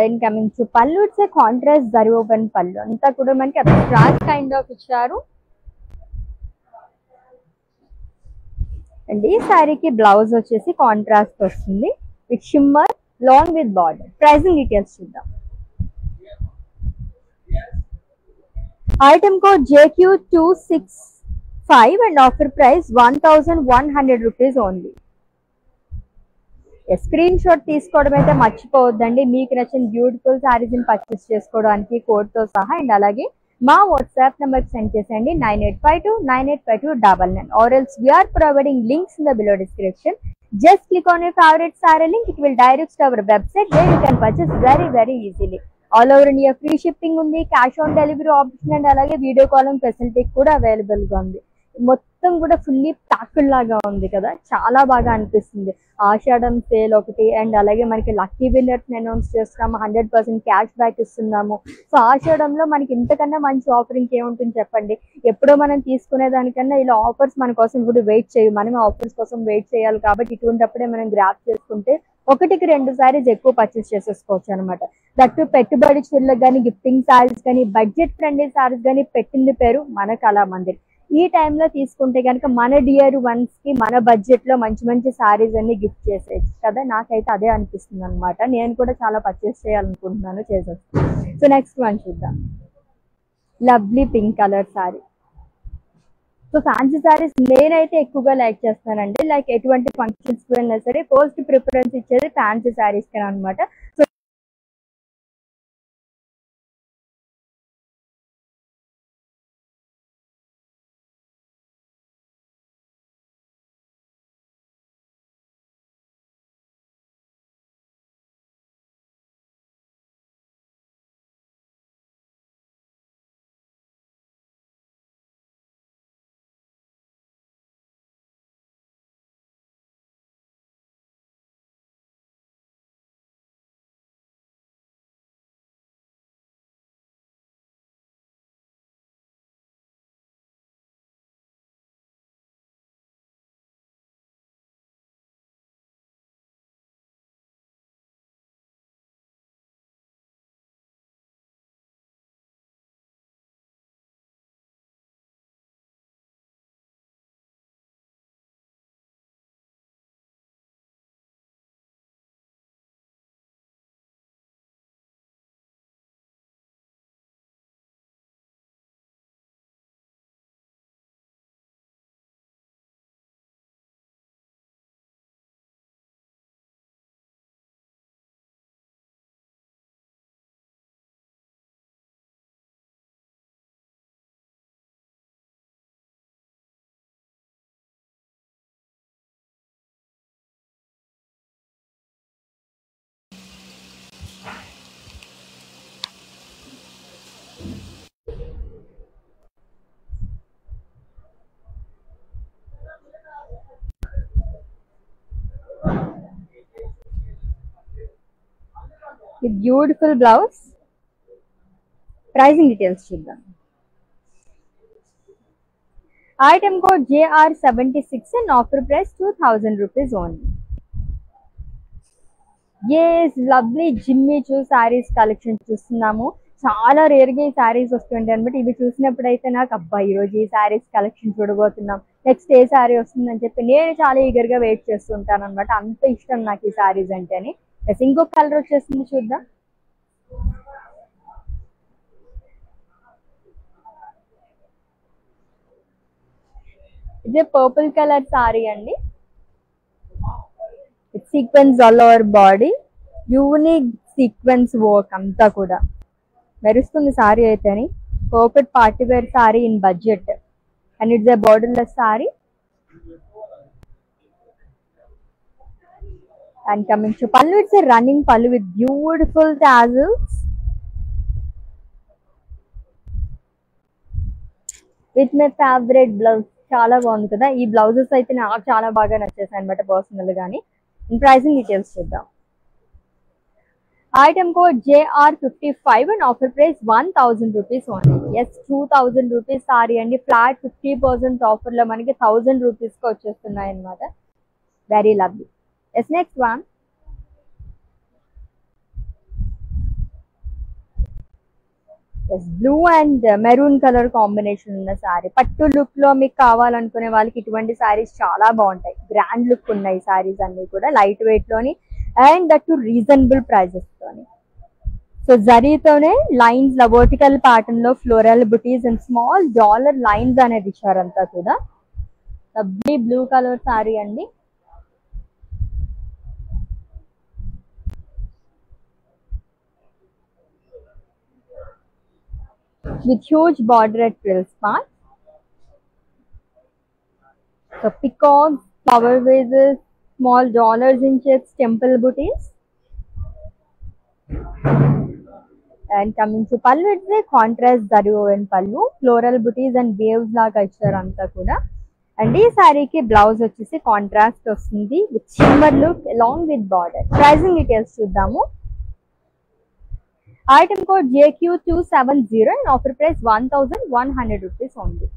And coming to pallu, it's a contrast zari open pallu. అంతా కూడా మనకి అబ్స్ట్రాక్ట్ కైండ్ ఆఫ్ ఇచ్చారు. అండ్ ఈ శారీకి బ్లౌజ్ వచ్చేసి కాంట్రాస్ట్ వస్తుంది with shimmer long with border. Pricing details చూద్దాం. Item code JQ265 and offer price 1100 rupees only. Screen shot తీసుకోవడం అయితే మర్చిపోవద్దండి. మీకు నచ్చిన బ్యూటిఫుల్ శారీస్ ని పర్చేస్ చేసుకోవడానికి కోడ్ తో సహా. అండ్ అలాగే మా వాట్సాప్ నెంబర్ సెండ్ చేసేయండి 9852985299 or else we are providing links in the below description. Just click on your favorite saree link. It will direct to our website where you can purchase very easily. All over India free shipping ఉంది. Cash on delivery option and అలాగే video calling facility కూడా available గా ఉంది. మొత్తం కూడా fully packed లాగా ఉంది కదా, చాలా బాగా అనిపిస్తుంది. ఆషాఢం సేల్ ఒకటి అండ్ అలాగే మనకి లక్కీ విన్నర్స్ అనౌన్స్ చేస్తున్నాము. 100% క్యాష్ బ్యాక్ ఇస్తున్నాము. సో ఆషాఢంలో మనకి ఇంతకన్నా మంచి ఆఫర్ ఇంకేముంటుంది చెప్పండి. ఎప్పుడో మనం తీసుకునే దానికన్నా ఇలా ఆఫర్స్ మన కోసం ఇప్పుడు వెయిట్ చేయి, మనమే ఆఫర్స్ కోసం వెయిట్ చేయాలి. కాబట్టి ఇటువంటిప్పుడే మనం గ్రాప్ చేసుకుంటే ఒకటికి 2 సారీస్ ఎక్కువ పర్చేస్ చేసేసుకోవచ్చు అనమాట. దట్టు పెట్టుబడి చీరలకు కానీ, గిఫ్టింగ్ సారీస్ కానీ, బడ్జెట్ ఫ్రెండ్లీ సారీస్ కానీ పెట్టింది పేరు మన కళామందిర్. ఈ టైంలో తీసుకుంటే కనుక మన డియర్ వన్స్ కి మన బడ్జెట్ లో మంచి మంచి సారీస్ అన్ని గిఫ్ట్ చేసేయచ్చు కదా. నాకైతే అదే అనిపిస్తుంది అనమాట. నేను కూడా చాలా పర్చేస్ చేయాలనుకుంటున్నాను, చేసేస్తాను. సో నెక్స్ట్ వన్ చూద్దాం. Lovely pink colour sari. So fancy saris నేనైతే ఎక్కువగా లైక్ చేస్తానండి. లైక్ ఎటువంటి ఫంక్షన్స్ కి వెళ్ళినా సరే ఫస్ట్ ప్రిఫరెన్స్ ఇచ్చేది ఫ్యాన్సీ సారీస్ కి అనమాట. So with beautiful blouse. Pricing details చూద్దాం. Item code JR76 and offer price 2000 rupees only. Yes, lovely జిమ్మి చూ సారీస్ కలెక్షన్ చూస్తున్నాము. చాలా రేర్గా ఈ సారీస్ వస్తుంటాయి అనమాట. ఇవి చూసినప్పుడైతే నాకు అబ్బా ఈరోజు ఈ సారీస్ కలెక్షన్ చూడబోతున్నాం, నెక్స్ట్ ఏ సారీ వస్తుందని చెప్పి నేను చాలా ఈగర్గా వెయిట్ చేస్తుంటాను అనమాట. అంత ఇష్టం నాకు ఈ సారీస్ అంటే అని. ఇంకొక కలర్ వచ్చేసింది చూద్దాం. ఇది పర్పుల్ కలర్ సారీ అండి. Sequence all over body, unique sequence work అంతా కూడా మెరుస్తుంది సారీ అయితేని. Perfect party wear sari in budget and it's a borderless sari. And coming to pallu, it's a running pallu with beautiful tassels with my favourite blouse. చాలా బాగుంది కదా. ఈ blouses అయితే నాకు చాలా బాగా నచ్చేసాయి అనమాట పర్సనల్ గానీ. ప్రైసింగ్ డీటెయిల్స్ చూద్దాం. Item code JR55 and offer price 1000 rupees only. Yes, 2000 rupees sorry అండి. ఫ్లాట్ 50% ఆఫర్ లో మనకి 1000 రూపీస్ కి వచ్చేస్తున్నాయి అనమాట. Very lovely. Yes, next one. Blue and maroon colour combination ఉన్న సారీ. పట్టు లుక్ లో మీకు కావాలనుకునే వాళ్ళకి ఇటువంటి సారీస్ చాలా బాగుంటాయి. గ్రాండ్ లుక్ ఉన్నాయి సారీస్ అన్ని కూడా, లైట్ వెయిట్ లోని and that too reasonable prices తోని. సో జరీతోనే లైన్స్, వర్టికల్ ప్యాటర్న్ లో floral buttis and small dollar lines అనేది ఇచ్చారంతా కూడా. లవ్లీ బ్లూ కలర్ సారీ అండి. with huge border at frill span. So peacocks, flower vases, small dollars in checks, temple booties. And coming to pallu, it's a contrast zari woven pallu, floral booties and waves laga ichcharu kuda. And ee saree ki blouse vachesi contrast vastundi with shimmer look along with border. Pricing details chuddaamu. Item code JQ270 and offer price 1100 rupees only.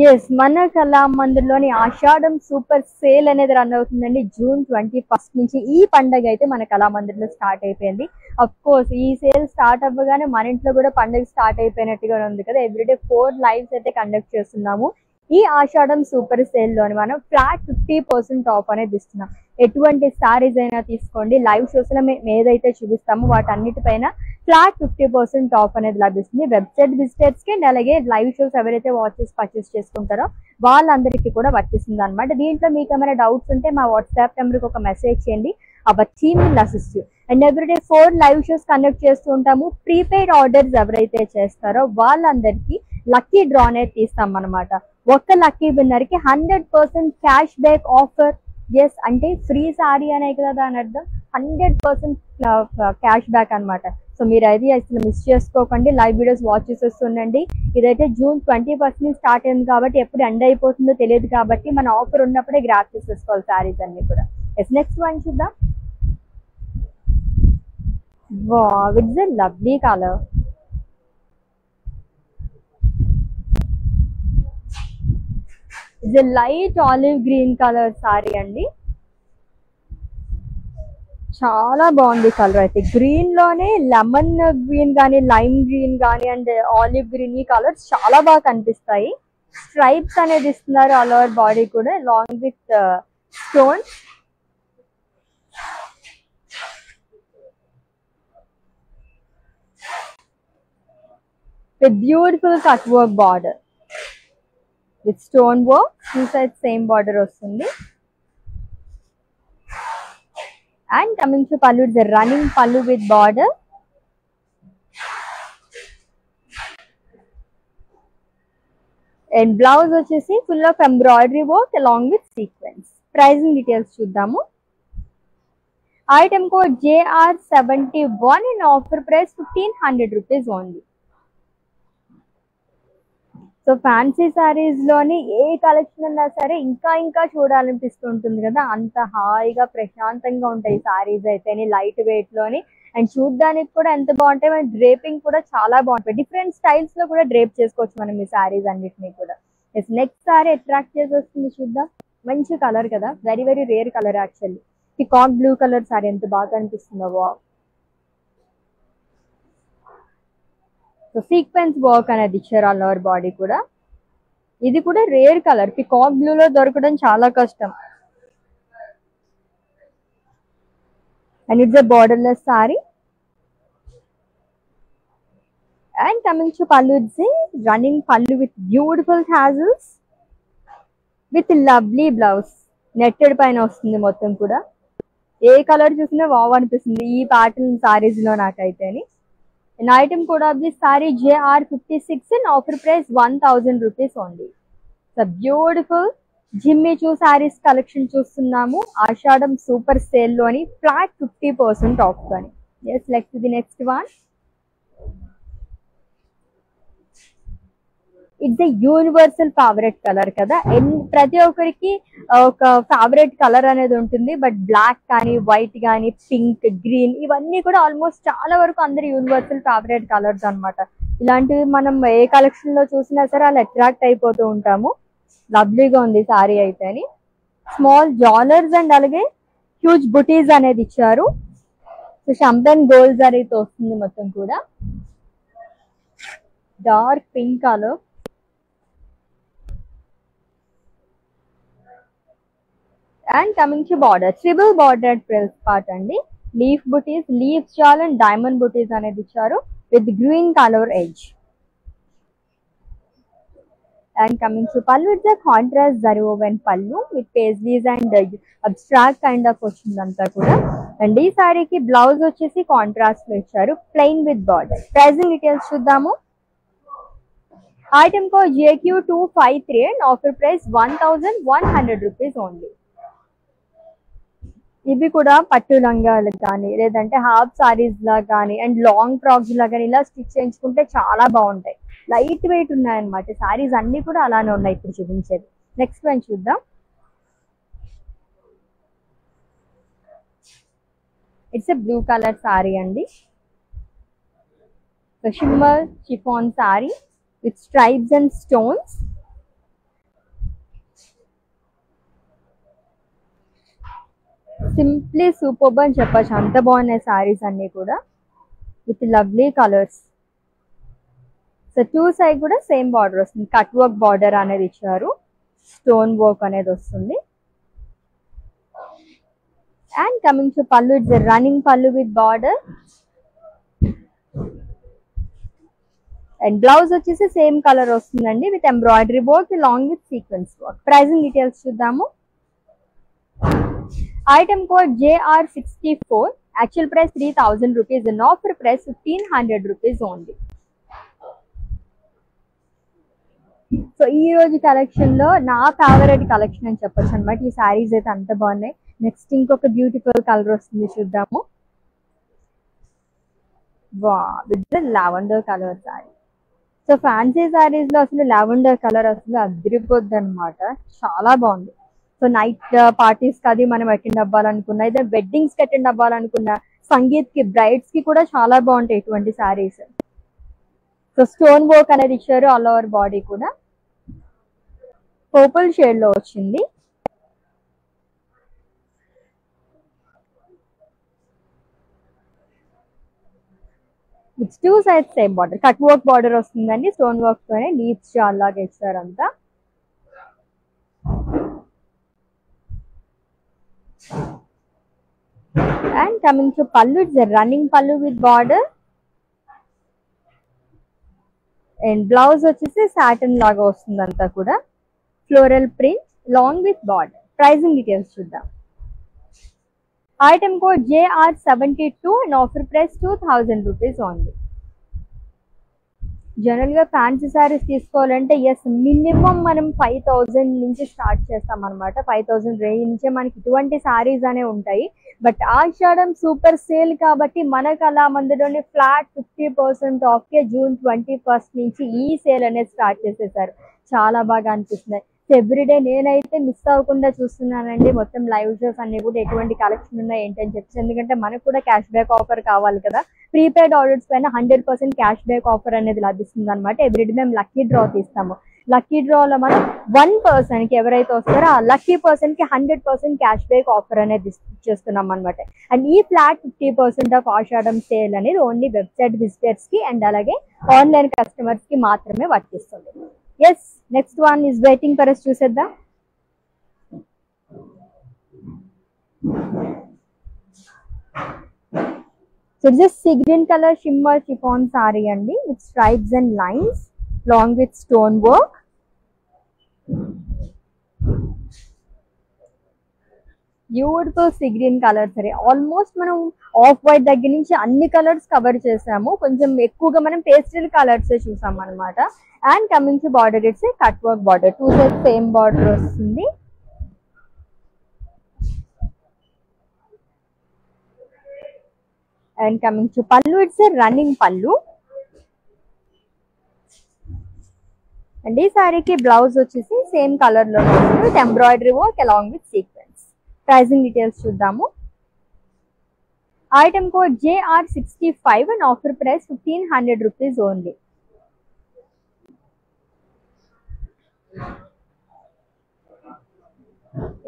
Yes, మన కళామందిర్లోని ఆషాఢం super sale అనేది run అవుతుందండి. June 21st నుంచి ఈ పండగ అయితే మన కళామందిర్లో start అయిపోయింది. Of course ఈ సేల్ స్టార్ట్ అవ్వగానే మన ఇంట్లో కూడా పండుగ స్టార్ట్ అయిపోయినట్టుగా ఉంది కదా. ఎవ్రీడే 4 లైవ్స్ అయితే కండక్ట్ చేస్తున్నాము. ఈ ఆషాఢం సూపర్ సేల్ లోని మనం ఫ్లాట్ 50% ఆఫ్ అనేది ఇస్తున్నాం. ఎటువంటి సారీస్ అయినా తీసుకోండి, లైవ్ షోస్ లో మేము ఏదైతే చూపిస్తామో వాటన్నిటిపైన ఫ్లాట్ 50% ఆఫ్ అనేది లభిస్తుంది. వెబ్సైట్ విజిటర్స్ కి అండ్ అలాగే లైవ్ షోస్ ఎవరైతే వాచెస్ పర్చేస్ చేసుకుంటారో వాళ్ళందరికీ కూడా వర్తిస్తుంది అనమాట. దీంట్లో మీకు ఏమైనా డౌట్స్ ఉంటే మా వాట్సాప్ నెంబర్కి ఒక మెసేజ్ చేయండి. Our team will assist you. And everyday 4 live shows conduct చేస్తూ ఉంటాము. ప్రీపెయిడ్ ఆర్డర్స్ ఎవరైతే చేస్తారో వాళ్ళందరికీ లక్కీ డ్రా అనేది తీస్తాం అనమాట. ఒక్క లక్కీ విన్నర్ కి 100% క్యాష్ బ్యాక్ ఆఫర్. ఎస్, అంటే ఫ్రీ సారీ అనే కదా అని అర్థం. 100% క్యాష్ బ్యాక్ అనమాట. సో మీరు అయితే అసలు మిస్ చేసుకోకండి. లైవ్ వీడియోస్ వాచ్ చేసేస్తుండండి. ఇదైతే June 21st నుంచి స్టార్ట్ అయింది కాబట్టి ఎప్పుడు ఎండ్ అయిపోతుందో తెలియదు కాబట్టి మన ఆఫర్ ఉన్నప్పుడే గ్రాప్ చేసేసుకోవాలి సారీస్ అన్ని కూడా. ఎస్, నెక్స్ట్ వన్ చూద్దాం. Wow, it's a lovely colour. It's a light olive green colour sari అండి. చాలా బాగుంది కలర్ అయితే. గ్రీన్ లోనే లెమన్ గ్రీన్ కానీ, లైమ్ గ్రీన్ కానీ అండ్ ఆలివ్ గ్రీన్, ఈ కలర్స్ చాలా బాగా కనిపిస్తాయి. స్ట్రైప్స్ అనేది ఇస్తున్నారు ఆల్ ఓవర్ బాడీ కూడా, long with stone. With beautiful cut work border with stone work. Two side same border వస్తుంది. And coming to pallu, it's a running pallu with border. And blouse వచ్చేసి full of embroidery work along with sequence. Pricing details చూద్దాము. Item code JR71 and offer price 1500 rupees only. So fancy saris లోని ఏ collection ఉన్నా సరే ఇంకా ఇంకా చూడాలనిపిస్తుంటుంది కదా, అంత హాయిగా ప్రశాంతంగా ఉంటాయి సారీస్ అయితే లైట్ వెయిట్ లోని. అండ్ చూడడానికి కూడా ఎంత బాగుంటాయి, మన డ్రేపింగ్ కూడా చాలా బాగుంటాయి. డిఫరెంట్ స్టైల్స్ లో కూడా డ్రేప్ చేసుకోవచ్చు మనం ఈ సారీస్ అన్నిటిని కూడా. నెక్స్ట్ సారీ అట్రాక్ట్ చేసి వస్తుంది చూద్దాం. మంచి కలర్ కదా, very very rare colour actually. Peacock blue colour sorry ఎంత బాగా అనిపిస్తుందో. వావ్. సో సీక్వెన్స్ వర్క్ అనేది ఇచ్చారు ఆల్ ఓవర్ బాడీ కూడా. ఇది కూడా రేర్ కలర్, పికాక్ బ్లూ లో దొరకడం చాలా కష్టం. And it's a borderless saree. And coming to pallu, it's a running pallu with beautiful tassels with lovely blouse. Netted పైన వస్తుంది మొత్తం కూడా. ఏ కలర్ చూసినా వావ్ అనిపిస్తుంది ఈ ప్యాటర్న్ సారీస్ లో నాకైతే. An item code of this saree JR56 and offer price 1000 rupees only. So beautiful జిమ్మి చూ సారీస్ కలెక్షన్ చూస్తున్నాము. ఆషాఢం సూపర్ సేల్ లోని ఫ్లాట్ 50% ఆఫ్ అని. Yes, let's the next one. It's a universal favourite colour కదా, ప్రతి ఒక్కరికి ఒక ఫేవరెట్ కలర్ అనేది ఉంటుంది. బట్ బ్లాక్ కానీ వైట్ కానీ పింక్ గ్రీన్ ఇవన్నీ కూడా ఆల్మోస్ట్ చాలా వరకు అందరు యూనివర్సల్ ఫేవరెట్ కలర్స్ అన్నమాట. ఇలాంటివి మనం ఏ కలెక్షన్ లో చూసినా సరే అలా అట్రాక్ట్ అయిపోతూ ఉంటాము. లవ్లీగా ఉంది సారీ అయితే. స్మాల్ జాలర్స్ అండ్ అలాగే హ్యూజ్ బుటీస్ అనేది ఇచ్చారు. సో షంపెన్ గోల్డ్ జరీతో వస్తుంది మొత్తం కూడా. Dark pink colour. And coming to border, triple bordered frill part అండి. Leaf buttis, leaf shawl and diamond బుటీస్ అనేది ఇచ్చారు with green colour edge. And coming to pallu, it's a contrast zari woven pallu with paisleys and abstract kind of వచ్చిందంతా కూడా. అండ్ ఈ సారీకి blouse వచ్చేసి contrast లో ఇచ్చారు, plain with border. Pricing details చూద్దాము. Item code JQ253 and offer price 1100 rupees only. ఇవి కూడా పట్టు లంగాలకు కానీ లేదంటే హాఫ్ సారీస్ లా కానీ అండ్ లాంగ్ ఫ్రాక్స్ లా కానీ ఇలా స్టిచ్ చేయించుకుంటే చాలా బాగుంటాయి. లైట్ వెయిట్ ఉన్నాయన్నమాట సారీస్ అన్ని కూడా అలానే ఉన్నాయి ఇప్పుడు చూపించేది. నెక్స్ట్ వన్ చూద్దాం. It's a blue colour sari అండి. Shimmer chiffon sari with stripes and stones. Simply superb అని చెప్పచ్చు, అంత బాగున్నాయి సారీస్ అన్ని కూడా with lovely colours. So two side కూడా సేమ్ బార్డర్ వస్తుంది, కట్ వర్క్ బార్డర్ అనేది ఇచ్చారు, స్టోన్ వర్క్ అనేది వస్తుంది. And coming to pallu, it's running pallu with border. And blouse వచ్చేసి సేమ్ కలర్ వస్తుందండి with embroidery work long with sequence work. Pricing details చూద్దాము. Item code JR64, actual price 3000 rupees and offer price 1500 rupees only. So ఈ రోజు collection లో నా favourite collection అని చెప్పొచ్చు అనమాట. ఈ సారీస్ అయితే అంత బాగున్నాయి. నెక్స్ట్ ఇంకొక బ్యూటిఫుల్ కలర్ వస్తుంది చూద్దాము. వా, with lavender colour sari. So fancy saris లో అసలు లావెండర్ కలర్ అసలు అదిరిపోద్ది అనమాట, చాలా బాగుంది. సో నైట్ పార్టీస్ కి అది మనం అటెండ్ అవ్వాలనుకున్నా, ఇదే వెడ్డింగ్స్ కి అటెండ్ అవ్వాలనుకున్నా, సంగీత్ కి బ్రైడ్స్ కి కూడా చాలా బాగుంటాయి ఇటువంటి సారీస్. సో స్టోన్ వర్క్ అనేది ఇచ్చారు ఆల్ ఓవర్ బాడీ కూడా. పర్పుల్ షేడ్ లో వచ్చింది. With two sides same border, cut work border వస్తుందండి. స్టోన్ వర్క్ తోనే లీవ్స్ చాలా లాగా ఇచ్చారు అంతా. And coming to pallu, it's a running pallu with border. And blouse వచ్చేసి satin లాగా వస్తుంది అంతా కూడా, floral print long with border. Pricing details చూద్దాం. Item code JR72 and offer price 2000 rupees only. General గా ఫ్యాన్సీ సారీస్ తీసుకోవాలంటే ఎస్ మినిమం మనం 5000 నుంచి స్టార్ట్ చేస్తాం అనమాట. 5000 రేంజ్ నుంచే మనకి ఇటువంటి సారీస్ అనే ఉంటాయి. బట్ ఆషాఢం సూపర్ సేల్ కాబట్టి మన కళామందిలోని ఫ్లాట్ 50% ఆఫ్ కే జూన్ 21 నుంచి ఈ సేల్ అనేది స్టార్ట్ చేసేసారు. చాలా బాగా అనిపిస్తుంది. ఎవ్రీడే నేనైతే మిస్ అవ్వకుండా చూస్తున్నానండి మొత్తం లైవ్ షోస్ అన్ని కూడా ఎటువంటి కలెక్షన్ ఉన్నాయి ఏంటని చెప్పేసి. ఎందుకంటే మనకు కూడా క్యాష్ బ్యాక్ ఆఫర్ కావాలి కదా. ప్రీపెయిడ్ ఆర్డర్స్ పైన 100% క్యాష్ బ్యాక్ ఆఫర్ అనేది లభిస్తుంది అనమాట. ఎవ్రీడే మేము లక్కీ డ్రా తీస్తాము. లక్కీ డ్రాలో మనం 1% కి ఎవరైతే వస్తారో ఆ లక్కీ పర్సన్ కి 100% క్యాష్ బ్యాక్ ఆఫర్ అనేది ఇచ్చేస్తున్నాం అనమాట. అండ్ ఈ ఫ్లాట్ 50% ఆఫ్ ఆషాఢం సేల్ అనేది ఓన్లీ వెబ్సైట్ విజిటర్స్ కి అండ్ అలాగే ఆన్లైన్ కస్టమర్స్ కి మాత్రమే వర్తిస్తుంది. Yes, next one is waiting for us. చూసేద్దాం. So it's a sea green color shimmer chiffon saree అండి with stripes and lines along with stone work. Beautiful sea green colour సరే. Almost మనం off white దగ్గర నుంచి అన్ని colours cover చేసాము. కొంచెం ఎక్కువగా మనం పేస్టల్ కలర్స్ చూసాం అనమాట. And coming to border, it's cut work border, 2 sides same border వస్తుంది. And coming to pallu, it's running pallu. And ఈ సారీకి బ్లౌజ్ వచ్చేసి సేమ్ కలర్ లో with embroidery work along with sequence. Pricing details చూద్దాము. Item code JR65 and offer price 1500 rupees only.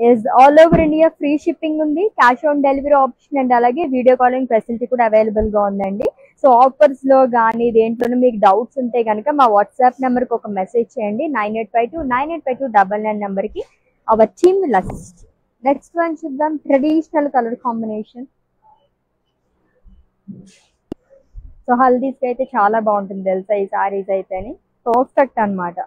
Is all over India free shipping ఉంది. Cash on delivery option and అలాగే video calling facility కూడా available గా ఉందండి. So offers లో కానీ దేంట్లోనూ మీకు doubts ఉంటే కనుక మా వాట్సాప్ నెంబర్ కి ఒక మెసేజ్ చేయండి. 9852985299 నెంబర్ కి our team will assist. Next one చూద్దాం. Traditional colour combination. So haldis అయితే చాలా బాగుంటుంది తెలుసా ఈ సారీస్ అయితేని. పర్ఫెక్ట్ అన్నమాట.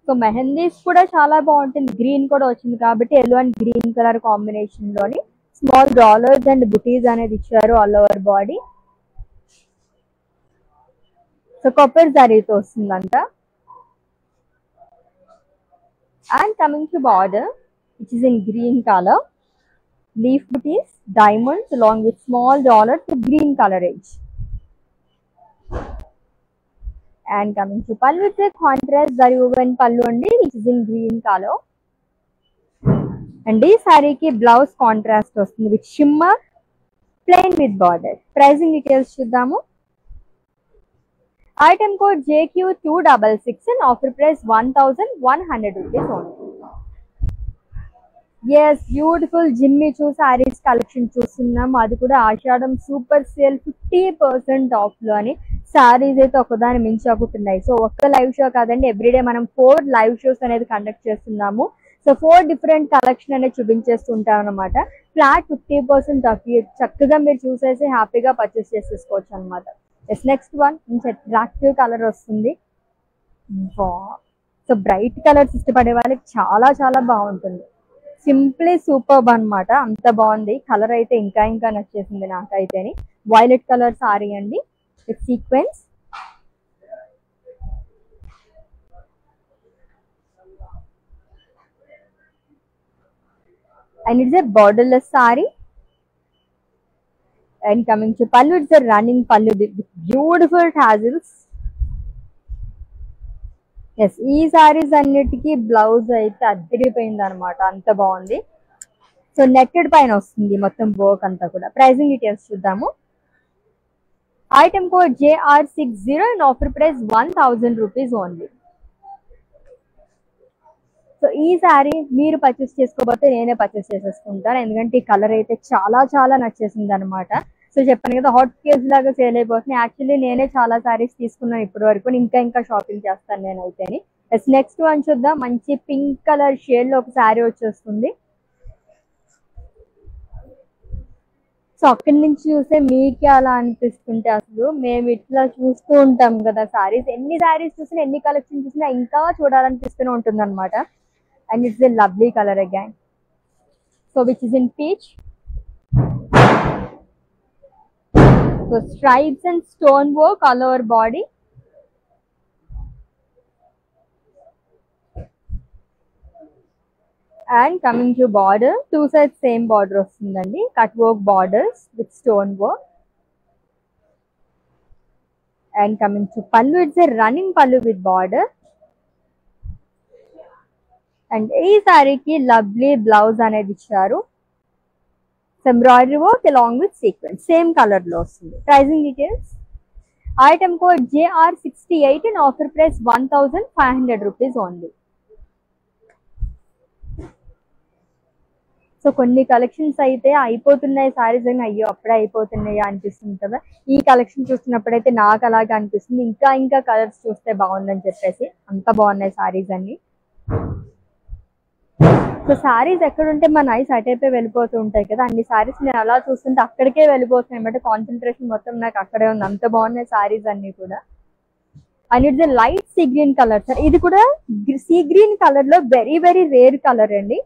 సో మెహందీస్ కూడా చాలా బాగుంటుంది. గ్రీన్ కూడా వచ్చింది కాబట్టి yellow and green colour combination లోని స్మాల్ డాలర్స్ అండ్ బుటీస్ అనేది ఇచ్చారు ఆల్ ఓవర్ బాడీ. సో కొబ్బరి జరీతో వస్తుందంట. And coming to border which is in green color, leaf booties, diamonds along with small dollars with green color edge. And coming to pallu, it's a contrast zari woven pallu andi which is in green color. And this saree ki blouse contrast vastundi with shimmer plain with border. Pricing details chudamu. Item code JQ266 and offer price 1100 rupees only. Yes, beautiful Jimmy Choo saris collection చూస్తున్నాం. అది కూడా ఆషాఢం super sale 50% of లో అని సారీస్ అయితే ఒకదాని మించి ఒకటి. So ఒక్క లైవ్ షో కాదండి, ఎవ్రీడే మనం 4 లైవ్ షోస్ అనేది కండక్ట్ చేస్తున్నాము. సో 4 డిఫరెంట్ కలెక్షన్ అనేది చూపించేస్తుంటాం అనమాట. Flat 50% of. చక్కగా మీరు చూసేసి హ్యాపీగా పర్చేస్ చేసేసుకోవచ్చు అనమాట. ఎస్, నెక్స్ట్ వన్ మంచి అట్రాక్టివ్ కలర్ వస్తుంది. సో బ్రైట్ కలర్స్ ఇష్టపడే వాళ్ళకి చాలా చాలా బాగుంటుంది. సింప్లీ సూపర్బ్ అనమాట. అంత బాగుంది. కలర్ అయితే ఇంకా ఇంకా నచ్చేసింది నాకైతే. వైలెట్ కలర్ సారీ అండి with sequence. And it's a borderless sorry. And coming to pallu, it's a running pallu with beautiful tassels. Yes, ఈ సారీస్ అన్నిటికీ బ్లౌజ్ అయితే అద్దరిపోయింది అనమాట. అంత బాగుంది. సో నెట్టెడ్ పైన వస్తుంది మొత్తం వర్క్ అంతా కూడా. ప్రైసింగ్ డీటెయిల్స్ చూద్దాము. Item code JR60 and offer price 1000 rupees only. So ఈ సారీ మీరు పర్చేస్ చేసుకోబోతే నేనే పర్చేస్ చేసేసుకుంటాను. ఎందుకంటే ఈ కలర్ అయితే చాలా చాలా నచ్చేసింది అనమాట. సో చెప్పాను కదా హాట్ కేస్ లాగా సేల్ అయిపోతున్నాయి. యాక్చువల్లీ నేనే చాలా సారీస్ తీసుకున్నాను ఇప్పటి వరకు. ఇంకా షాపింగ్ చేస్తాను నేనైతే. నెక్స్ట్ వన్ చూద్దాం. మంచి పింక్ కలర్ షేడ్ లో ఒక సారీ వచ్చేస్తుంది. సో అక్కడి నుంచి చూస్తే మీకే అలా అనిపిస్తుంటే అసలు మేము ఇట్లా చూస్తూ ఉంటాం కదా సారీస్. ఎన్ని సారీస్ చూసినా ఎన్ని కలెక్షన్ చూసినా ఇంకా చూడాలనిపిస్తూనే ఉంటుంది అనమాట. And it's a lovely colour again. So which is in peach. So stripes and stone work all over body. And coming to border, two sides same border వస్తుందండి, cut work borders with stone work. And coming to pallu, it's a running pallu with border. And ఈ సారీకి lovely blouse అనేది ఇచ్చారు, embroidery work along with sequence, same colour లో వస్తుంది. Pricing details, item code JR68 and offer price 1500 rupees only. So కొన్ని collections అయితే అయిపోతున్నాయి సారీస్ అని, అయ్యో అప్పుడే అయిపోతున్నాయా అనిపిస్తుంది కదా. ఈ కలెక్షన్ చూస్తున్నప్పుడైతే నాకు అలాగే అనిపిస్తుంది, ఇంకా ఇంకా కలర్స్ చూస్తే బాగుందని చెప్పేసి. అంత బాగున్నాయి సారీస్ అన్ని. సో సారీస్ ఎక్కడుంటే మన ఐస్ అటైపోయి వెళ్ళిపోతూ ఉంటాయి కదా, అన్ని సారీస్ నేను అలా చూస్తుంటే అక్కడికే వెళ్ళిపోతున్నాయి అనమాట. కాన్సన్ట్రేషన్ మొత్తం నాకు అక్కడే ఉంది, అంత బాగున్నాయి సారీస్ అన్ని కూడా. And it's light sea green colour sir, ఇది కూడా సీ గ్రీన్ కలర్ లో వెరీ వెరీ రేర్ కలర్ అండి,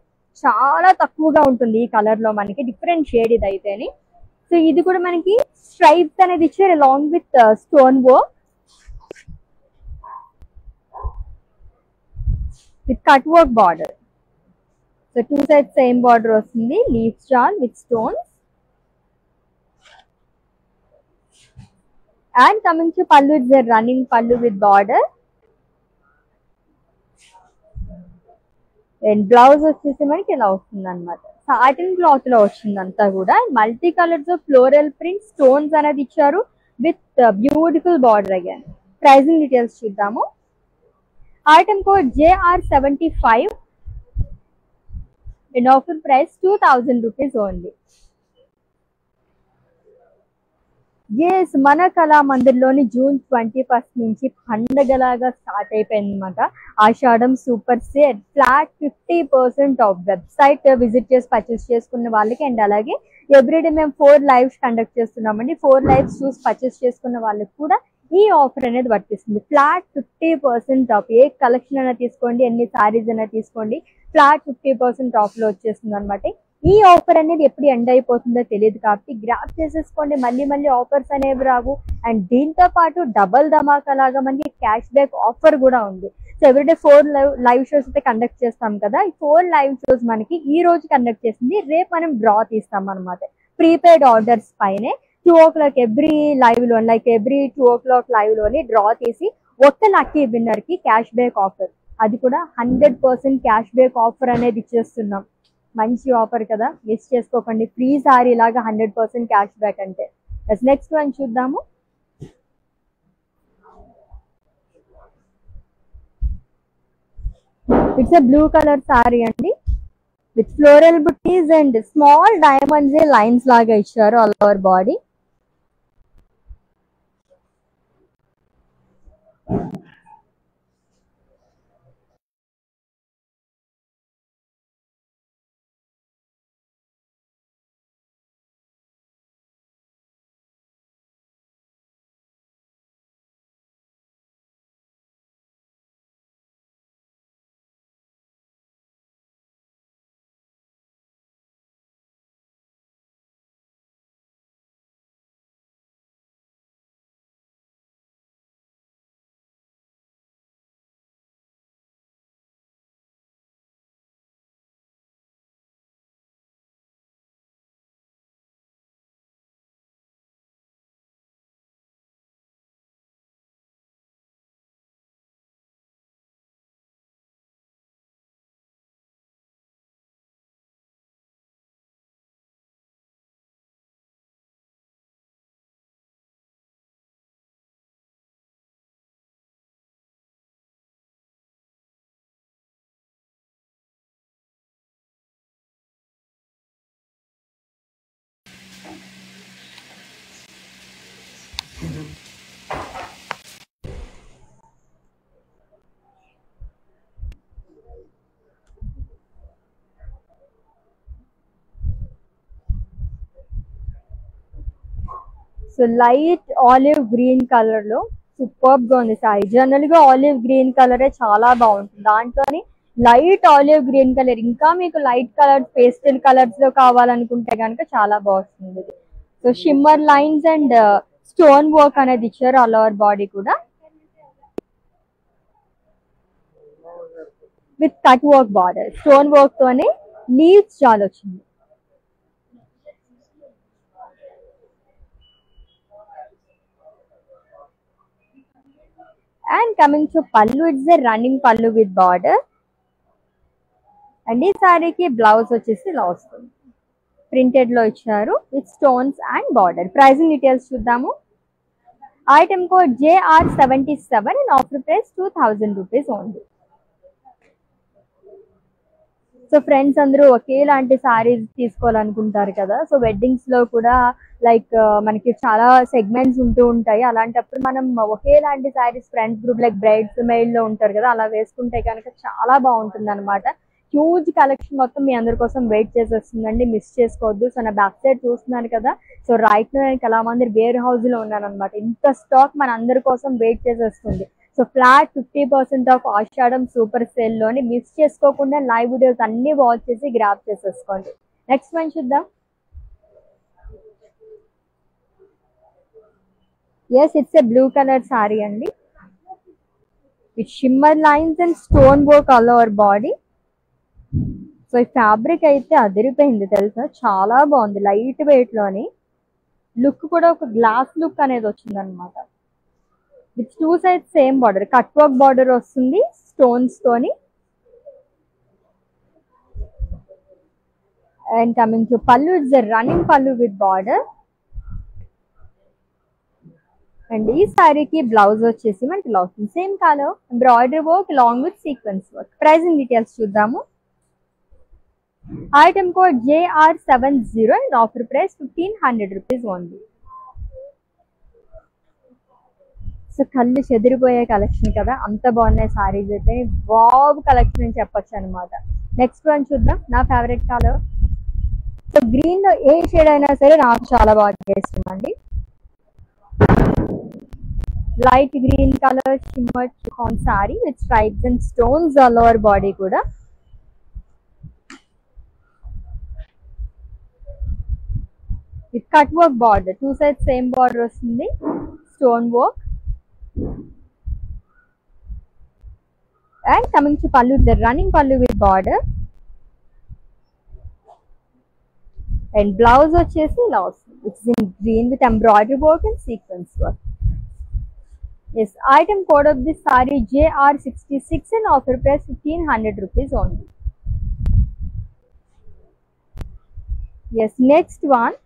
చాలా తక్కువగా ఉంటుంది ఈ కలర్ లో మనకి, డిఫరెంట్ షేడ్ ఇది అయితేని. సో ఇది కూడా మనకి స్ట్రైప్స్ అనేది ఇచ్చారు along with stone work with cut work border. So two side same border వస్తుంది, leaf star with stones. And coming to pallu, it's running pallu with border. And blouse వచ్చేసి మనకి ఇలా వస్తుంది అనమాట, సాటిన్ క్లాత్ లో వచ్చింది అంతా కూడా. Multi colours floral print stones అనేది ఇచ్చారు with beautiful border again. Pricing details చూద్దాము. Item code JR75 and offer price 2000 rupees only. Yes, మన కళామందిర్లోని June 21 నుంచి పండగలాగా స్టార్ట్ అయిపోయింది అనమాట. Ashadam super sale, flat 50% off. Website visit చేసి పర్చేస్ చేసుకున్న వాళ్ళకి, అండ్ అలాగే ఎవ్రీడే మేము 4 లైవ్స్ కండక్ట్ చేస్తున్నామండి. 4 లైవ్స్ చూసి పర్చేస్ చేసుకున్న వాళ్ళకి కూడా ఈ ఆఫర్ అనేది వర్తిస్తుంది. Flat 50% of. ఏ కలెక్షన్ అయినా తీసుకోండి, ఎన్ని సారీస్ అయినా తీసుకోండి, ఫ్లాట్ 50% ఆఫ్ లో వచ్చేస్తుంది అనమాట. ఈ ఆఫర్ అనేది ఎప్పుడు ఎండ్ అయిపోతుందో తెలియదు కాబట్టి గ్రాప్ చేసేసుకోండి, మళ్ళీ మళ్ళీ ఆఫర్స్ అనేవి రావు. అండ్ దీంతో పాటు డబల్ ధమాకా లాగా మనకి క్యాష్ బ్యాక్ ఆఫర్ కూడా ఉంది. సో ఎవ్రీడే 4 లైవ్ షోస్ అయితే కండక్ట్ చేస్తాం కదా, ఈ 4 లైవ్ షోస్ మనకి ఈ రోజు కండక్ట్ చేసింది, రేపు మనం డ్రా తీస్తాం అనమాట. ప్రీపెయిడ్ ఆర్డర్స్ పైనే 2 o'clock ఎవ్రీ లైవ్ లో, లైక్ ఎవ్రీ 2 o'clock లైవ్ లోని డ్రా తీసి ఒక్క లక్కీ విన్నర్ కి క్యాష్ బ్యాక్ ఆఫర్, అది కూడా 100% క్యాష్ బ్యాక్ ఆఫర్ అనేది ఇచ్చేస్తున్నాం. మంచి ఆఫర్ కదా, మిస్ చేసుకోకండి. ఫ్రీ సారీ లాగా 100% క్యాష్ బ్యాక్ అంటే. నెక్స్ట్ వన్ చూద్దాము. It's a blue colour sari అండి with floral butis and small diamonds lines లాగా ఇచ్చారు all over body. So light olive green colour లో సూపర్బ్ గా ఉంది సారీ. జనరల్ గా ఆలివ్ గ్రీన్ కలరే చాలా బాగుంటుంది, దాంట్లోని లైట్ ఆలివ్ గ్రీన్ కలర్, ఇంకా మీకు లైట్ కలర్ పేస్టల్ కలర్స్ లో కావాలనుకుంటే కనుక చాలా బాగుంటుంది. So shimmer lines and stone work అనేది ఇచ్చారు ఆల్ ఓవర్ బాడీ కూడా. With cut work border, stone work తోనే లీవ్స్ చాలా వచ్చింది. And coming to pallu, it's a running pallu with border. And ఈ సారీకి బ్లౌజ్ వచ్చేసి ఇలా వస్తుంది, ప్రింటెడ్ లో ఇచ్చారు with stones and border. Pricing details చూద్దాము. Item code JR77 and offer price 2000 rupees only. So friends అందరూ ఒకేలాంటి సారీస్ తీసుకోవాలనుకుంటారు కదా. సో వెడ్డింగ్స్ లో కూడా లైక్ మనకి చాలా సెగ్మెంట్స్ ఉంటూ ఉంటాయి. అలాంటప్పుడు మనం ఒకేలాంటి saris friends group like brides mail లో ఉంటారు కదా, అలా వేసుకుంటే కనుక చాలా బాగుంటుంది అనమాట. హ్యూజ్ కలెక్షన్ మొత్తం మీ అందరి కోసం వెయిట్ చేసేస్తుందండి, మిస్ చేసుకోవద్దు. సో నా బ్యాక్ సైడ్ చూస్తున్నాను కదా, సో రైట్ లో నేను కళామందిర్ వేర్ హౌస్ లో ఉన్నాను అనమాట. ఇంత స్టాక్ మన అందరి కోసం వెయిట్ చేసేస్తుంది. So flat 50% of Ashadam super sale లోని మిస్ చేసుకోకుండా లైవ్ వీడియోస్ అన్ని వాచ్ చేసి గ్రాప్ చేసేసుకోండి. నెక్స్ట్ వన్ చూద్దాం. Yes, it's a blue colour sari అండి with shimmer lines and stone work all over body. So ఈ ఫ్యాబ్రిక్ అయితే అదిరిపోయింది తెలుసా, చాలా బాగుంది. లైట్ వెయిట్ లోని లుక్ కూడా ఒక గ్లాస్ లుక్ అనేది వచ్చింది అనమాట. With two sides same border, cut work border వస్తుంది స్టోన్స్ తోని. And coming to pallu, it's a running pallu with border. And ఈ సారీకి బ్లౌజ్ వచ్చేసి మనకి ఇలా వస్తుంది, same colour embroidery work long with sequence work. Pricing details చూద్దాము. Item code JR70 and offer price 1500 rupees only. So కళ్ళు చెదిరిపోయే కలెక్షన్ కదా, అంత బాగున్నాయి సారీస్ అయితే. వావ్ కలెక్షన్ అని చెప్పొచ్చు అనమాట. నెక్స్ట్ వన్ చూద్దాం. నా ఫేవరెట్ కలర్, సో గ్రీన్ లో ఏ షేడ్ అయినా సరే నాకు చాలా బాగా ఇష్టం అండి. Light green colour shimmer chiffon sari with stripes and stones all over body కూడా. With cut work border, two side same border వస్తుంది, stone work. And coming to pallu, the running pallu with border. And blouse వచ్చేసి ఇలా వస్తుంది, it's in green with embroidery work and sequence work. Yes, item code of this sari JR66 and offer price 1500 rupees only. Yes, next one.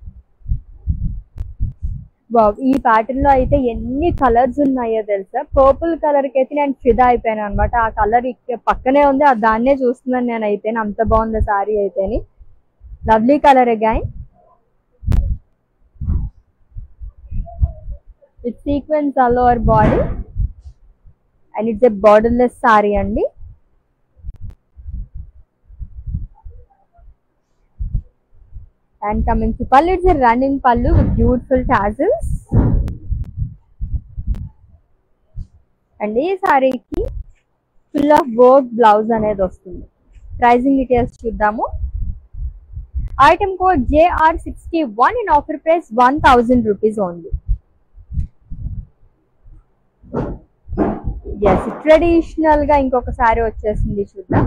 Wow, ఈ pattern లో అయితే ఎన్ని colours ఉన్నాయో తెలుసా. Purple colour కి అయితే నేను ఫిదా అయిపోయాను అనమాట. ఆ కలర్ పక్కనే ఉంది, దాన్నే చూస్తున్నాను నేను అయితే. అంత బాగుంది సారీ అయితేని. Lovely colour again with sequence all over body. And it's a borderless sari అండి. And coming to pallu, it's a running pallu with beautiful tassels. And ee saree ki full of work blouse anedi vastundi. Pricing details chuddaamu. Item code JR61 and offer price 1000 rupees only. Yes, traditional ga inkoka saree vachesindi chuddam.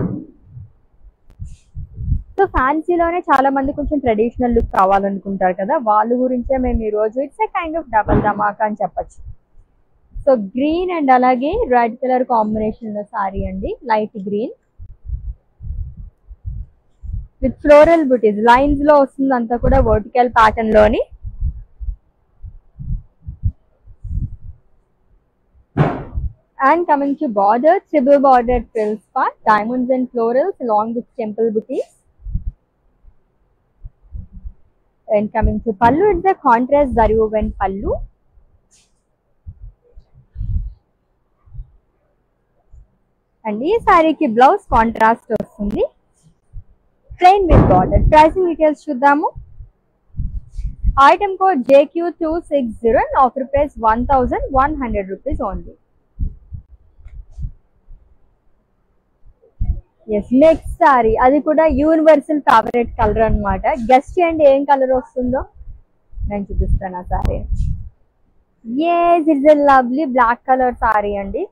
So ఫ్యాన్సీలోనే చాలా మంది కొంచెం traditional look కావాలనుకుంటారు కదా, వాళ్ళ గురించే మేము ఈ రోజు it's a kind of double ధమాకా అని చెప్పచ్చు. సో గ్రీన్ అండ్ అలాగే రెడ్ కలర్ కాంబినేషన్ లో సారీ అండి, లైట్ గ్రీన్ విత్ ఫ్లోరల్ బుటీస్ లైన్స్ లో వస్తుంది, అంతా కూడా వర్టికల్ ప్యాటర్న్ లోని. And coming to border, triple border frills part, diamonds and florals along with temple bouquets. And coming to pallu, it's a contrast zari woven pallu. And ee saree ki blouse contrast vastundi, plain with border. Pricing details chuddaamu. Item code JQ260 and offer price 1100 rupees only. Yes, next sari అది కూడా universal favourite colour అనమాట. Guess చేయండి ఏం colour వస్తుందో, నేను చూపిస్తాను ఆ sari. Yes, it's a lovely black colour sari అండి.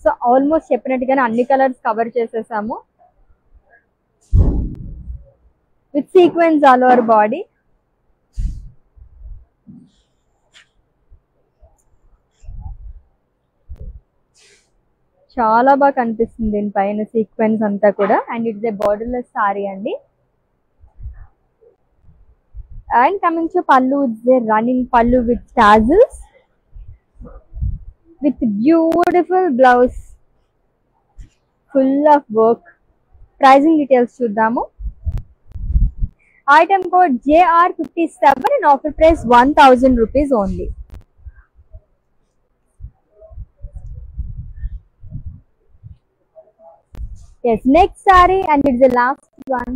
సో ఆల్మోస్ట్ చెప్పినట్టుగానే అన్ని కలర్స్ కవర్ చేసేసాము. With sequence all over body. చాలా బాగా కనిపిస్తుంది దీనిపైన సీక్వెన్స్ అంతా కూడా. And it's a borderless sari అండి. And coming to pallu, it's a running pallu with tassels with beautiful blouse, full of work. Pricing details చూద్దాము. Item code JR57 and offer price 1000 rupees only. Yes next sari and it's the last one.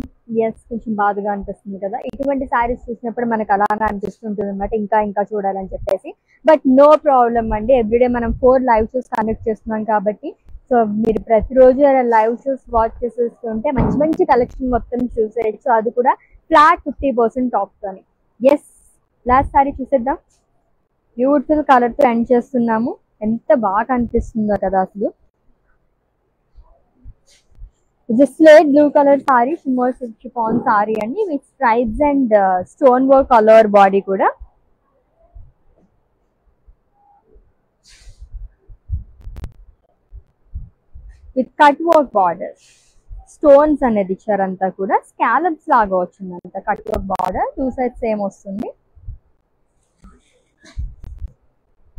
Yes కొంచెం బాధగా అనిపిస్తుంది కదా, ఇటువంటి సారీస్ చూసినప్పుడు మనకు అలాగా అనిపిస్తుంటుంది అనమాట, ఇంకా ఇంకా చూడాలని చెప్పేసి. బట్ నో ప్రాబ్లం అండి, ఎవ్రీడే మనం 4 లైవ్ షోస్ కండక్ట్ చేస్తున్నాం కాబట్టి సో మీరు ప్రతిరోజు లైవ్ షోస్ వాచ్ చేసేస్తుంటే మంచి మంచి కలెక్షన్ మొత్తం చూసేయచ్చు, అది కూడా ఫ్లాట్ 50% ఆఫ్తోని. ఎస్ లాస్ట్ సారీ చూసేద్దాం. బ్యూటిఫుల్ కలర్తో ఎండ్ చేస్తున్నాము. ఎంత బాగా అనిపిస్తుందో కదా అసలు. It's a slate blue color saree, shimmer chiffon saree and with stripes and stone work all over body kuda. With cut work borders, stones anedi ichcharanta kuda, scallops laga vachindanta cut work border, two sides same vastundi.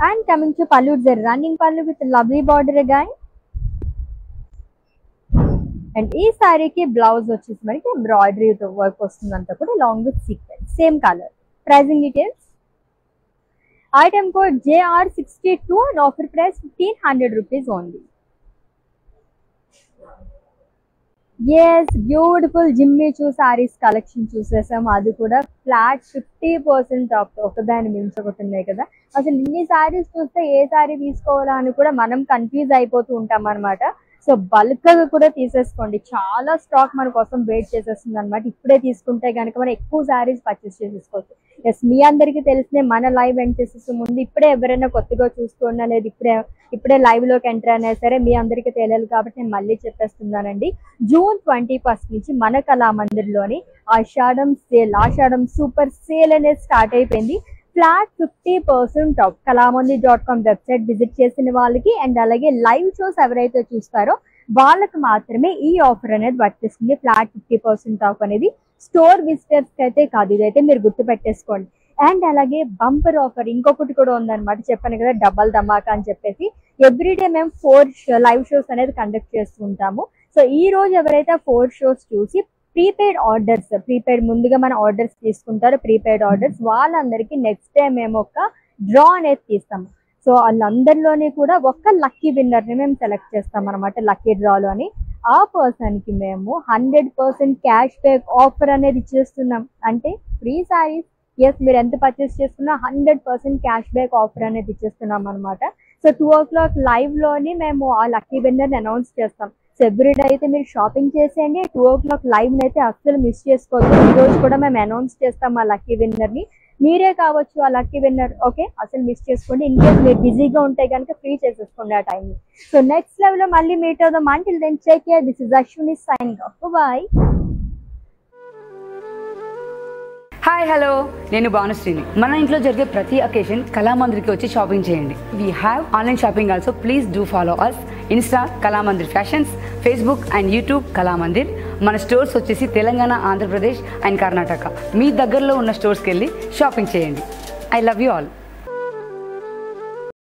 And coming to pallu, it's a running pallu with a lovely border again. And ఈ సారీకి blouse వచ్చేసి మనకి embroidery work వస్తుందంతా కూడా long with sequence, same colour. Pricing details. Item code JR62 and offer price 1500 rupees only. Yes beautiful Jimmy Choo saris collection చూసేసాం, అది కూడా flat 50% of. ఒకదాని మించి ఒకటి ఉన్నాయి కదా, అసలు ఇన్ని సారీస్ చూస్తే ఏ సారీ తీసుకోవాలా అని కూడా మనం కన్ఫ్యూజ్ అయిపోతూ ఉంటాం అనమాట. సో బల్క్ గా కూడా తీసేసుకోండి, చాలా స్టాక్ మన కోసం వెయిట్ చేసేస్తుంది అనమాట. ఇప్పుడే తీసుకుంటే కనుక మనం ఎక్కువ శారీస్ పర్చేస్ చేసేసుకోవచ్చు. ఎస్ మీ అందరికీ తెలిసిన మన లైవ్ ఎండ్ చేసేసే ముందు ఇప్పుడే ఎవరైనా కొత్తగా చూసుకోండి అనేది ఇప్పుడే లైవ్ లోకి ఎంటర్ అయినా సరే మీ అందరికీ తెలియాలి కాబట్టి నేను మళ్ళీ చెప్పేస్తున్నానండి. June 21 నుంచి మన కళామందిర్లోని ఆషాఢం సూపర్ సేల్ అనేది స్టార్ట్ అయిపోయింది. Flat 50% of. kalamandir.com website visit చేసిన వాళ్ళకి అండ్ అలాగే లైవ్ షోస్ ఎవరైతే చూస్తారో వాళ్ళకి మాత్రమే ఈ ఆఫర్ అనేది వర్తిస్తుంది. ఫ్లాట్ 50% ఆఫ్ అనేది స్టోర్ విజిటర్స్ అయితే కాదు, ఇదైతే మీరు గుర్తు పెట్టేసుకోండి. అండ్ అలాగే బంపర్ ఆఫర్ ఇంకొకటి కూడా ఉందన్నమాట, చెప్పాను కదా డబల్ ధమాకా అని చెప్పేసి. ఎవ్రీడే మేము 4 లైవ్ షోస్ అనేది కండక్ట్ చేస్తుంటాము. సో ఈ రోజు ఎవరైతే 4 షోస్ చూసి ప్రీపెయిడ్ ఆర్డర్స్, ప్రీపెయిడ్ ముందుగా మన ఆర్డర్స్ తీసుకుంటారు, ప్రీపెయిడ్ ఆర్డర్స్ వాళ్ళందరికీ నెక్స్ట్ డే మేము ఒక డ్రా అనేది తీస్తాము. సో వాళ్ళందరిలోని కూడా ఒక లక్కీ విన్నర్ని మేము సెలెక్ట్ చేస్తాం అనమాట లక్కీ డ్రాలోని. ఆ పర్సన్కి మేము 100% క్యాష్ బ్యాక్ ఆఫర్ అనేది ఇచ్చేస్తున్నాం, అంటే ఫ్రీ సారీస్. ఎస్ మీరు ఎంత పర్చేస్ చేసుకున్నా 100% క్యాష్ బ్యాక్ ఆఫర్ అనేది ఇచ్చేస్తున్నాం అనమాట. సో 2 o'clock లైవ్లోని మేము ఆ లక్కీ విన్నర్ని అనౌన్స్ చేస్తాం. సో ఎవ్రీడే అయితే మీరు షాపింగ్ చేసేయండి, 2 o'clock లైవ్ అయితే అస్సలు మిస్ చేసుకోవద్దు. ఈ రోజు కూడా మేము అనౌన్స్ చేస్తాం ఆ లక్కీ విన్నర్ని, మీరే కావచ్చు ఆ లక్కీ విన్నర్. ఓకే అసలు మిస్ చేసుకోండి, ఇన్ కేస్ మీరు బిజీగా ఉంటే కనుక ఫ్రీ చేసేసుకోండి ఆ టైంని. సో నెక్స్ట్ లెవెల్ లో మళ్ళీ మీట్ అవుదాం. Until then take care. This is Ashwini signing off. Bye. Hi hello, నేను భానుశ్రీని. మన ఇంట్లో జరిగే ప్రతి అకేషన్ కళామందిర్కి వచ్చి షాపింగ్ చేయండి. We have online shopping also. Please do follow us. Insta Kalamandir fashions, Facebook and YouTube Kalamandir. మన స్టోర్స్ వచ్చేసి తెలంగాణ, ఆంధ్రప్రదేశ్ అండ్ కర్ణాటక. మీ దగ్గరలో ఉన్న స్టోర్స్కి వెళ్ళి షాపింగ్ చేయండి. I love you all.